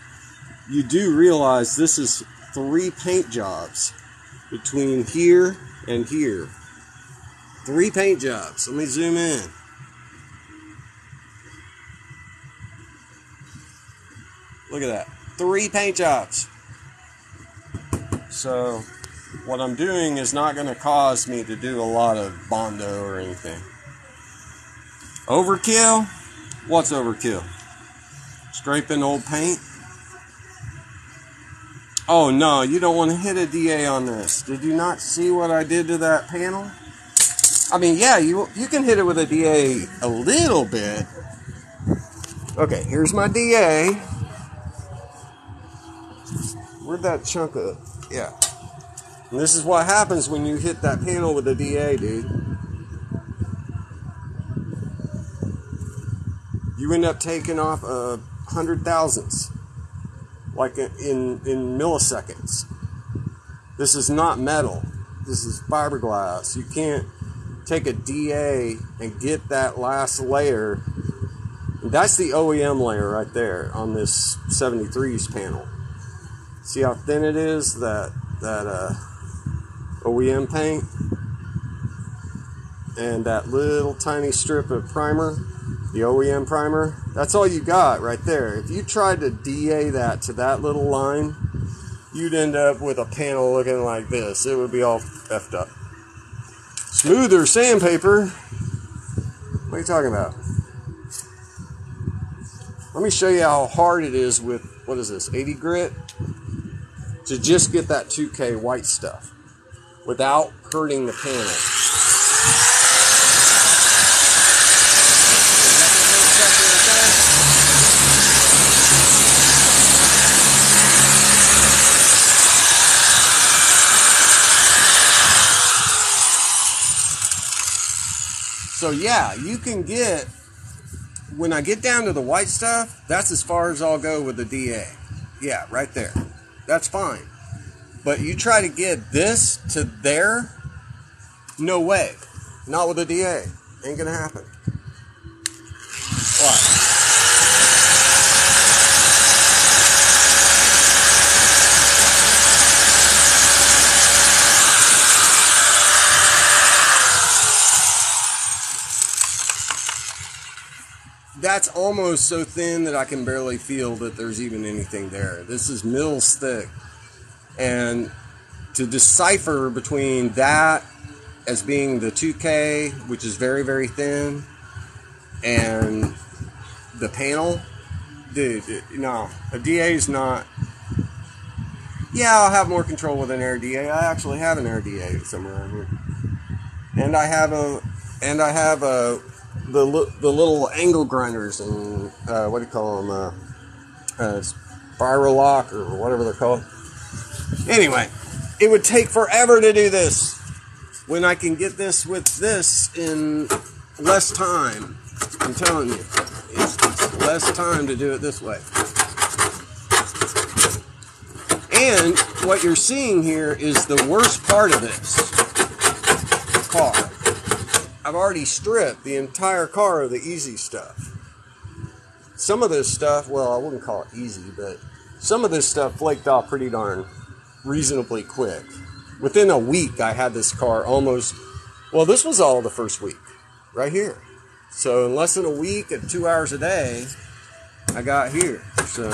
You do realize this is 3 paint jobs between here and here. 3 paint jobs. Let me zoom in. Look at that. 3 paint jobs. So what I'm doing is not going to cause me to do a lot of Bondo or anything. Overkill? What's overkill? Scraping old paint? Oh no, you don't want to hit a DA on this. Did you not see what I did to that panel? I mean, yeah, you can hit it with a DA a little bit. Okay, here's my DA. Where'd that chunk of... Yeah. And this is what happens when you hit that panel with a DA, dude. You end up taking off 100,000ths, like in milliseconds. This is not metal. This is fiberglass. You can't take a DA and get that last layer. That's the OEM layer right there on this 73's panel. See how thin it is, that OEM paint, and that little tiny strip of primer, the OEM primer. That's all you got right there. If you tried to DA that to that little line, you'd end up with a panel looking like this. It would be all effed up. Smoother sandpaper? What are you talking about? Let me show you how hard it is with, what is this, 80 grit? To just get that 2K white stuff without hurting the panel. So yeah, you can get, when I get down to the white stuff, that's as far as I'll go with the DA. Yeah, right there. That's fine. But you try to get this to there, no way. Not with a DA. Ain't gonna happen. Why? That's almost so thin that I can barely feel that there's even anything there. This is mils thick. And to decipher between that as being the 2K, which is very, very thin, and the panel, dude, no. A DA is not... Yeah, I'll have more control with an Air DA. I actually have an Air DA somewhere around here. And I have the little angle grinders and what do you call them? Spiral lock or whatever they're called. Anyway, it would take forever to do this when I can get this with this in less time. I'm telling you, it's less time to do it this way. And what you're seeing here is the worst part of this car. I've already stripped the entire car of the easy stuff. Some of this stuff, well, I wouldn't call it easy, but some of this stuff flaked off pretty darn reasonably quick. Within a week, I had this car almost, well, this was all the first week, right here. So in less than a week at 2 hours a day, I got here. So,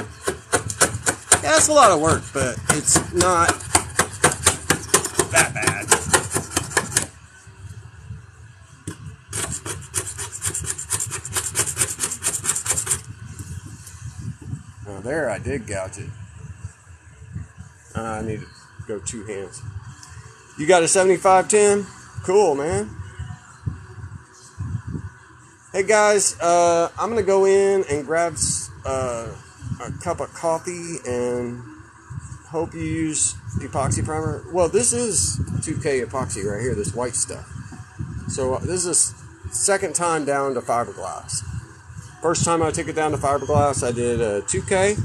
yeah, it's a lot of work, but it's not that bad. There, I did gouge it. I need to go 2 hands. You got a 7510? Cool, man. Hey guys, I'm gonna go in and grab a cup of coffee and hope you use epoxy primer. Well, this is 2K epoxy right here, this white stuff. So this is second time down to fiberglass. First time I took it down to fiberglass, I did a 2K,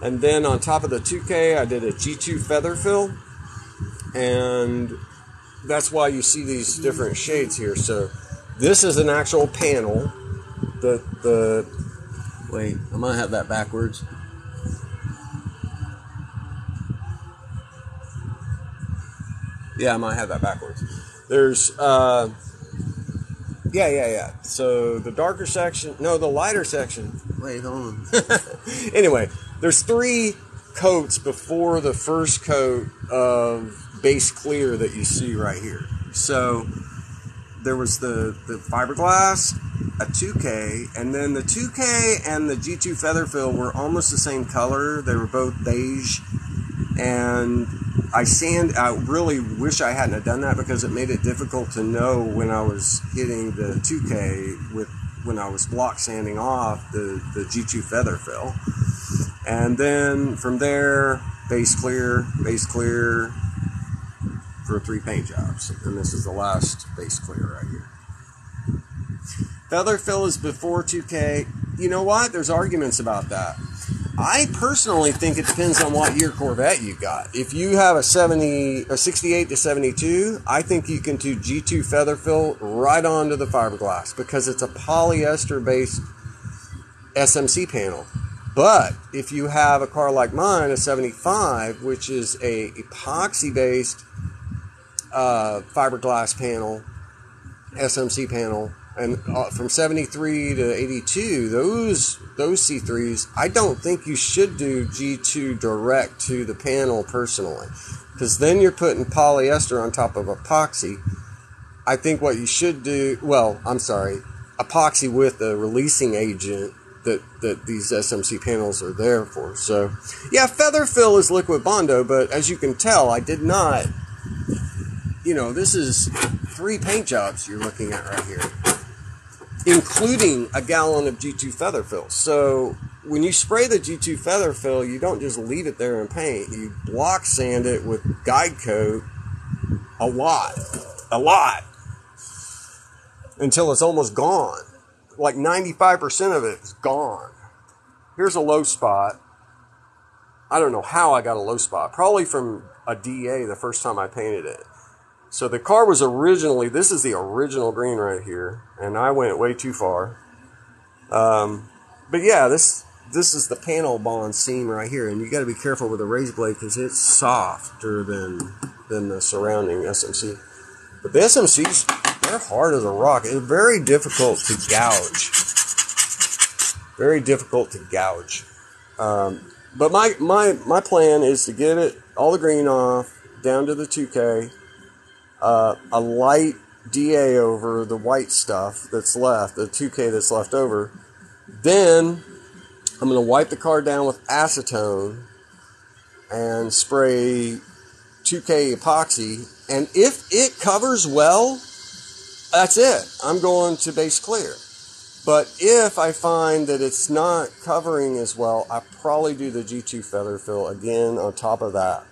and then on top of the 2K, I did a G2 feather fill, and that's why you see these different shades here. So this is an actual panel. Wait, I might have that backwards. Yeah, I might have that backwards. There's Yeah. So the darker section, no, the lighter section. Wait, hold on. Anyway, there's 3 coats before the first coat of base clear that you see right here. So there was the fiberglass, a 2K, and then the 2K and the G2 feather fill were almost the same color. They were both beige, and I really wish I hadn't have done that because it made it difficult to know when I was hitting the 2K when I was block sanding off the G2 feather fill. And then from there, base clear for 3 paint jobs. And this is the last base clear right here. Feather fill is before 2K. You know what? There's arguments about that. I personally think it depends on what year Corvette you got. If you have a 68 to 72, I think you can do G2 feather fill right onto the fiberglass because it's a polyester-based SMC panel. But if you have a car like mine, a 75, which is a epoxy-based fiberglass panel, SMC panel, and from 73 to 82, those C3s, I don't think you should do G2 direct to the panel personally, because then you're putting polyester on top of epoxy. I think what you should do, epoxy with the releasing agent that these SMC panels are there for. So, yeah, feather fill is liquid Bondo, but as you can tell, I did not, this is 3 paint jobs you're looking at right here, including a gallon of G2 feather fill. So when you spray the G2 feather fill, you don't just leave it there and paint. You block sand it with guide coat a lot, until it's almost gone. Like 95% of it is gone. Here's a low spot. I don't know how I got a low spot. Probably from a DA the first time I painted it. So the car was originally, this is the original green right here, and I went way too far. But yeah, this is the panel bond seam right here, and you got to be careful with the razor blade because it's softer than the surrounding SMC. But the SMCs, they're hard as a rock. It's very difficult to gouge. Very difficult to gouge. But my plan is to get all the green off, down to the 2K, a light DA over the white stuff that's left, the 2K that's left over. Then I'm going to wipe the car down with acetone and spray 2K epoxy. And if it covers well, that's it. I'm going to base clear. But if I find that it's not covering as well, I probably do the G2 feather fill again on top of that.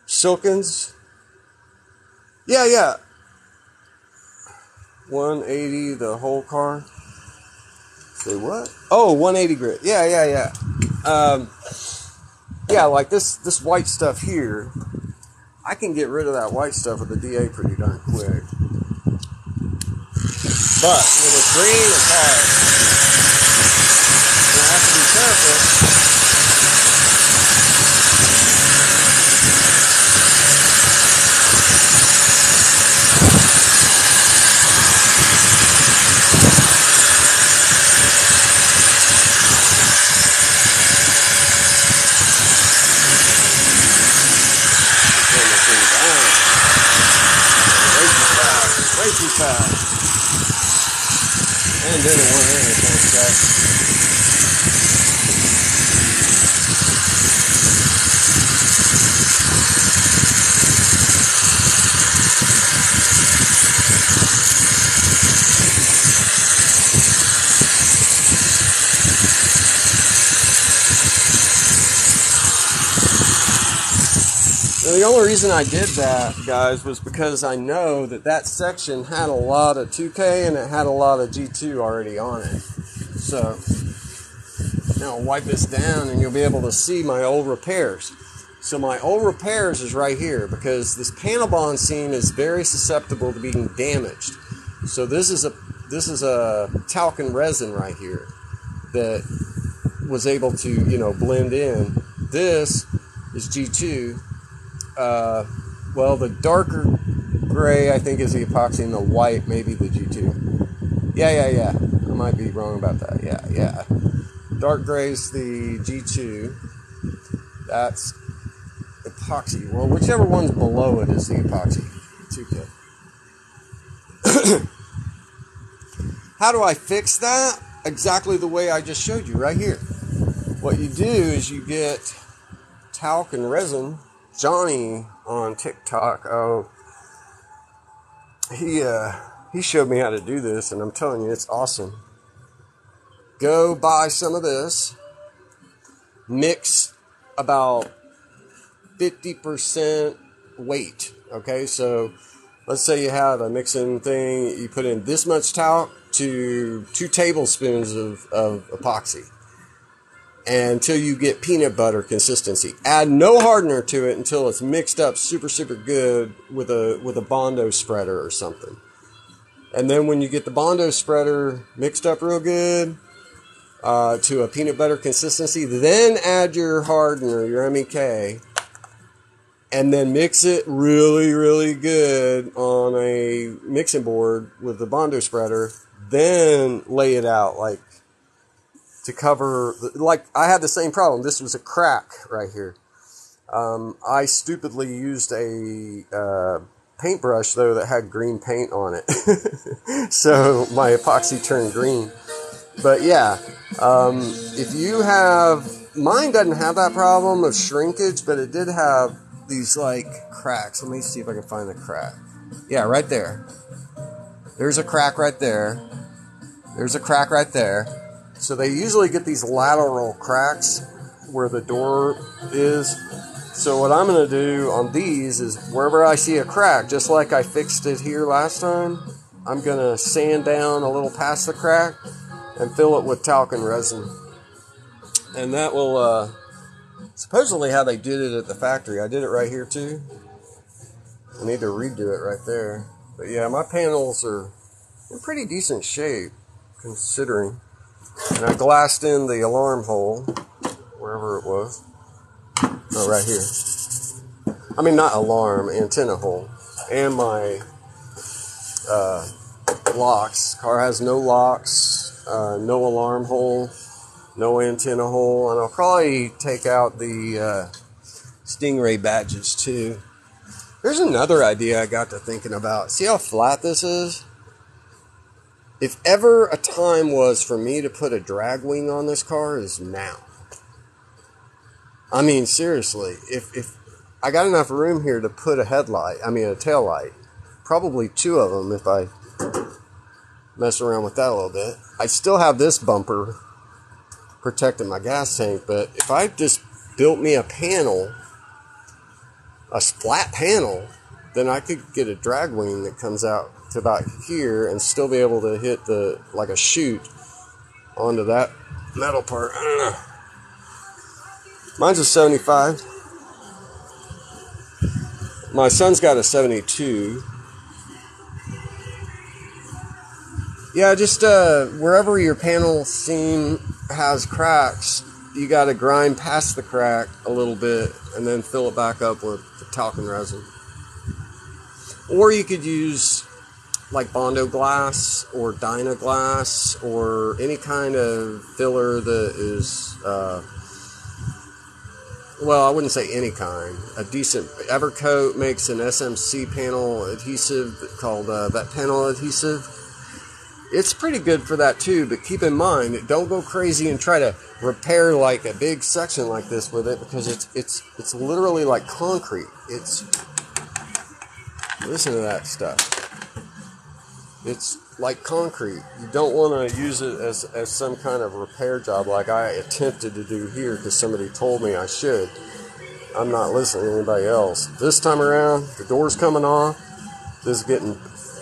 Silkins. Yeah. 180 the whole car. Say what? Oh, 180 grit. Yeah. Yeah, like this white stuff here, I can get rid of that white stuff with the DA pretty darn quick. But with a green, it's hard. You have to be careful. Way too fast. And then it went in, it can't stop. Now, the only reason I did that, guys, was because I know that section had a lot of 2K and it had a lot of G2 already on it. So, now I'll wipe this down and you'll be able to see my old repairs. So my old repairs is right here because this panel bond seam is very susceptible to being damaged. So this is a talc and resin right here that was able to, blend in. This is G2. Well, the darker gray, I think, is the epoxy, and the white, maybe the G2. Yeah. I might be wrong about that. Yeah. Dark gray is the G2. That's epoxy. Well, whichever one's below it is the epoxy. 2K. How do I fix that? Exactly the way I just showed you right here. What you do is you get talc and resin. Johnny on TikTok, he showed me how to do this, and I'm telling you, it's awesome. Go buy some of this, mix about 50% weight, okay? So let's say you have a mixing thing, you put in this much talc to 2 tablespoons of epoxy. Until you get peanut butter consistency. Add no hardener to it until it's mixed up super good with a Bondo spreader or something. And then when you get the Bondo spreader mixed up real good to a peanut butter consistency, then add your hardener, your MEK, and then mix it really good on a mixing board with the Bondo spreader. Then lay it out to cover, like I had the same problem. This was a crack right here. I stupidly used a paintbrush though that had green paint on it. So my epoxy turned green. But yeah, if you have, mine doesn't have that problem of shrinkage, but it did have these like cracks. Let me see if I can find the crack. Yeah, right there. There's a crack right there. There's a crack right there. So they usually get these lateral cracks where the door is. So what I'm going to do on these is wherever I see a crack, just like I fixed it here last time, I'm going to sand down a little past the crack and fill it with talcum resin. And that will, supposedly how they did it at the factory. I did it right here too. I need to redo it right there. But yeah, my panels are in pretty decent shape, considering. And I glassed in the alarm hole, wherever it was. Oh, right here. I mean, not alarm, antenna hole. And my locks. Car has no locks, no alarm hole, no antenna hole. And I'll probably take out the Stingray badges too. There's another idea I got to thinking about. See how flat this is? If ever a time was for me to put a drag wing on this car, is now. I mean, seriously, if I got enough room here to put a tail light, probably two of them if I mess around with that a little bit. I still have this bumper protecting my gas tank, but if I just built me a panel, a flat panel, then I could get a drag wing that comes out to about here and still be able to hit like a chute onto that metal part. I don't know. Mine's a 75. My son's got a 72. Yeah, just wherever your panel seam has cracks, you got to grind past the crack a little bit and then fill it back up with the talcum resin. Or you could use like Bondo glass or Dyna glass or any kind of filler that is, well, I wouldn't say any kind. A decent, Evercoat makes an SMC panel adhesive called Vet Panel Adhesive. It's pretty good for that too, but keep in mind, don't go crazy and try to repair like a big section like this with it, because it's literally like concrete. Listen to that stuff. It's like concrete. You don't want to use it as some kind of repair job like I attempted to do here because somebody told me I should. I'm not listening to anybody else. This time around, the door's coming off. This is getting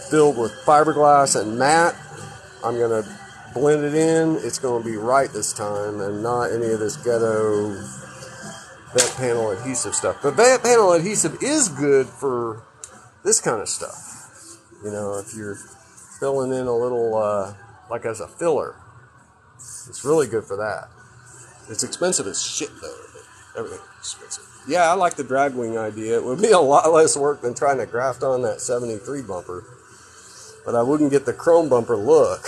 filled with fiberglass and matte. I'm going to blend it in. It's going to be right this time and not any of this ghetto Vet Panel adhesive stuff. But Vet Panel adhesive is good for this kind of stuff. You know, if you're filling in a little, like as a filler. It's really good for that. It's expensive as shit though. Everything's expensive. Yeah, I like the drag wing idea. It would be a lot less work than trying to graft on that 73 bumper. But I wouldn't get the chrome bumper look.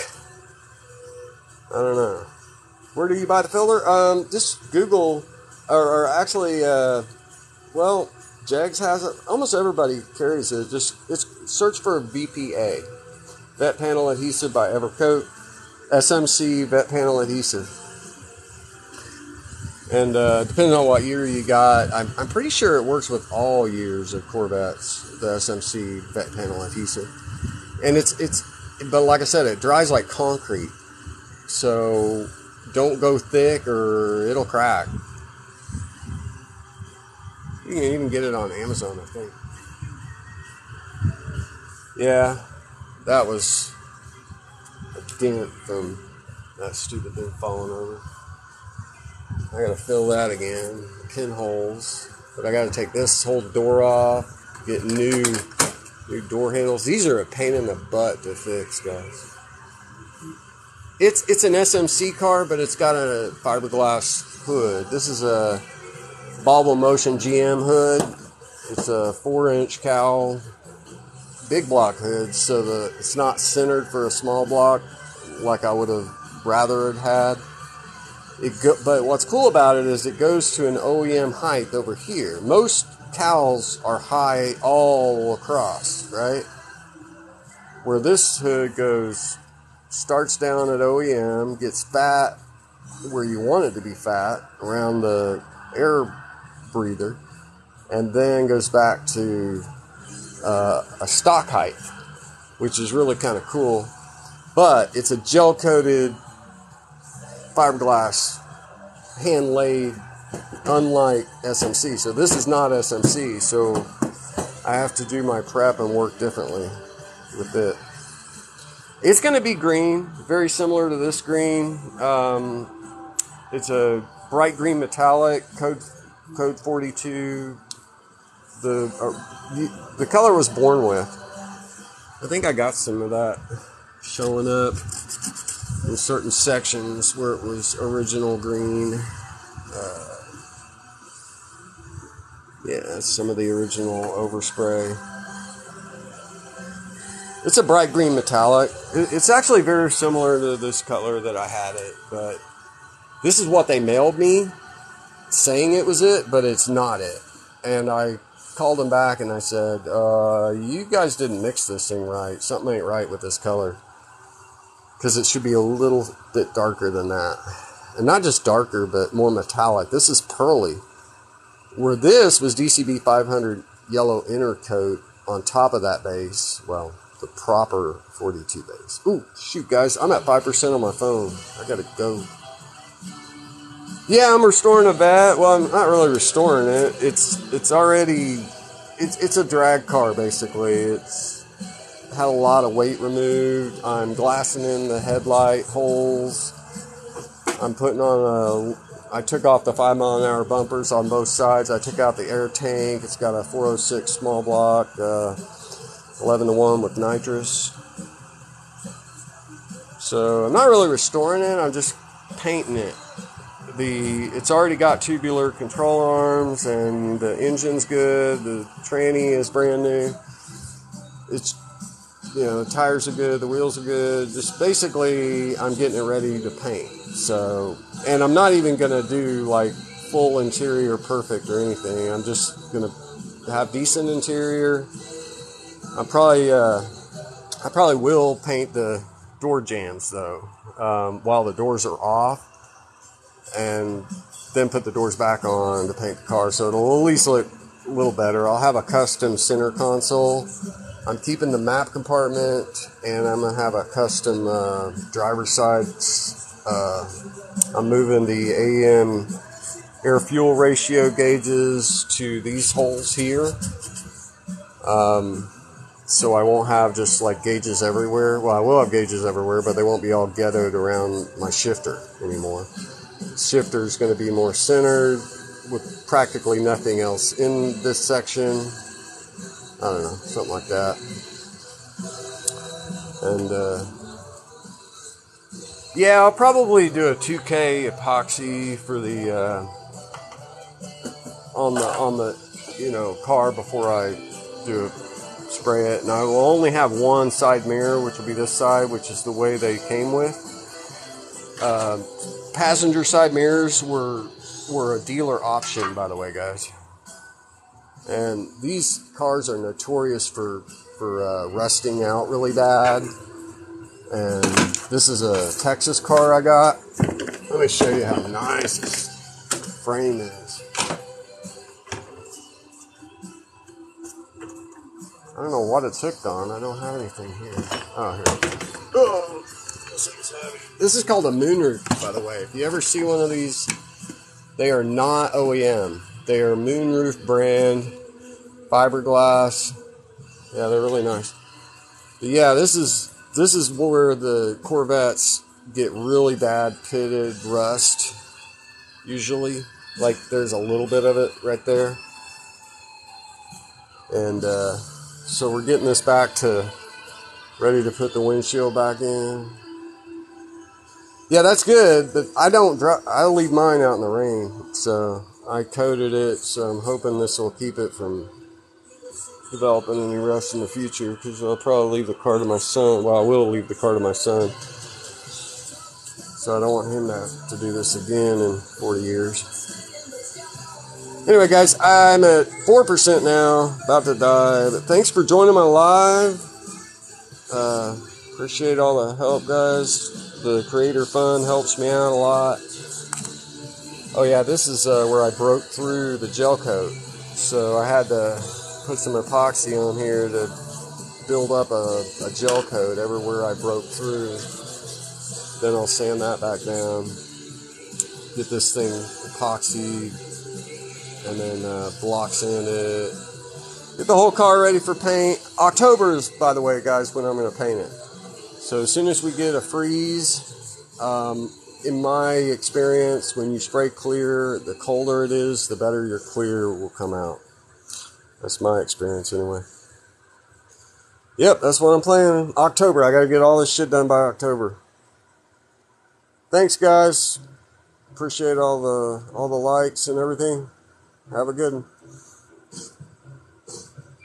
I don't know. Where do you buy the filler? Just Google, or actually, well, Jags has it. Almost everybody carries it. Just search for VPA. Vet Panel Adhesive by Evercoat. SMC Vet Panel Adhesive. And depending on what year you got, I'm pretty sure it works with all years of Corvettes, the SMC Vet Panel Adhesive. And but like I said, it dries like concrete. So don't go thick or it'll crack. You can even get it on Amazon, I think. Yeah, that was a dent from that stupid thing falling over. I gotta fill that again, pinholes. But I gotta take this whole door off, get new door handles. These are a pain in the butt to fix, guys. It's an SMC car, but it's got a fiberglass hood. This is a Bobble Motion GM hood. It's a 4-inch cowl, big block hood, so it's not centered for a small block like I would have rather it had. But what's cool about it is it goes to an OEM height over here. Most cowls are high all across, right? Where this hood goes starts down at OEM, gets fat where you want it to be fat, around the air breather, and then goes back to a stock height, which is really kind of cool. But it's a gel-coated fiberglass, hand-laid, unlike SMC. So this is not SMC, so I have to do my prep and work differently with it. It's going to be green, very similar to this green. It's a bright green metallic, code 42. The color was born with. I think I got some of that showing up in certain sections where it was original green. Yeah, that's some of the original overspray. It's a bright green metallic. It's actually very similar to this color that I had it, but this is what they mailed me, saying it was it, but it's not it. And I called them back and I said, you guys didn't mix this thing right. Something ain't right with this color. Because it should be a little bit darker than that. And not just darker, but more metallic. This is pearly. Where this was DCB 500 yellow inner coat on top of that base. Well, the proper 42 base. Ooh, shoot, guys. I'm at 5% on my phone. I gotta go. Yeah, I'm restoring a vat. Well, I'm not really restoring it. It's already... It's a drag car, basically. It's had a lot of weight removed. I'm glassing in the headlight holes. I'm putting on I took off the 5-mile-an-hour bumpers on both sides. I took out the air tank. It's got a 406 small block, 11-to-1 with nitrous. So I'm not really restoring it. I'm just painting it. It's already got tubular control arms, and the engine's good. The tranny is brand new. It's, the tires are good. The wheels are good. Just basically, I'm getting it ready to paint. So, and I'm not even going to do like full interior perfect or anything. I'm just going to have decent interior. I probably will paint the door jambs though, while the doors are off, and then put the doors back on to paint the car, so it'll at least look a little better. I'll have a custom center console. I'm keeping the map compartment, and I'm going to have a custom driver's side. I'm moving the AM air-fuel ratio gauges to these holes here. So I won't have just like gauges everywhere. Well, I will have gauges everywhere, but they won't be all ghettoed around my shifter anymore. Shifter is going to be more centered with practically nothing else in this section. I don't know, something like that. And yeah, I'll probably do a 2K epoxy for the on the car before I do spray it. And I will only have one side mirror, which will be this side, which is the way they came with. Passenger side mirrors were a dealer option, by the way, guys. And these cars are notorious for rusting out really bad. And this is a Texas car I got. Let me show you how nice this frame is. I don't know what it's hooked on. I don't have anything here. Oh, here. Oh, this thing's heavy. This is called a moonroof, by the way. If you ever see one of these, they are not OEM. They are moonroof brand, fiberglass. Yeah, they're really nice. But yeah, this is where the Corvettes get really bad pitted rust. Usually, like there's a little bit of it right there. And so we're getting this back to ready to put the windshield back in. Yeah, that's good, but I leave mine out in the rain, so I coated it, so I'm hoping this will keep it from developing any rust in the future, because I'll probably leave the car to my son. Well, I will leave the car to my son, so I don't want him to do this again in 40 years. Anyway, guys, I'm at 4% now, about to die, but thanks for joining my live. Appreciate all the help, guys. The Creator Fund helps me out a lot. Oh yeah, this is where I broke through the gel coat. So I had to put some epoxy on here to build up a gel coat everywhere I broke through. Then I'll sand that back down. Get this thing epoxied. And then block sand it. Get the whole car ready for paint. October is, by the way, guys, when I'm going to paint it. So as soon as we get a freeze, in my experience, when you spray clear, the colder it is, the better your clear will come out. That's my experience anyway. Yep, that's what I'm planning. October. I got to get all this shit done by October. Thanks, guys. Appreciate all the likes and everything. Have a good one.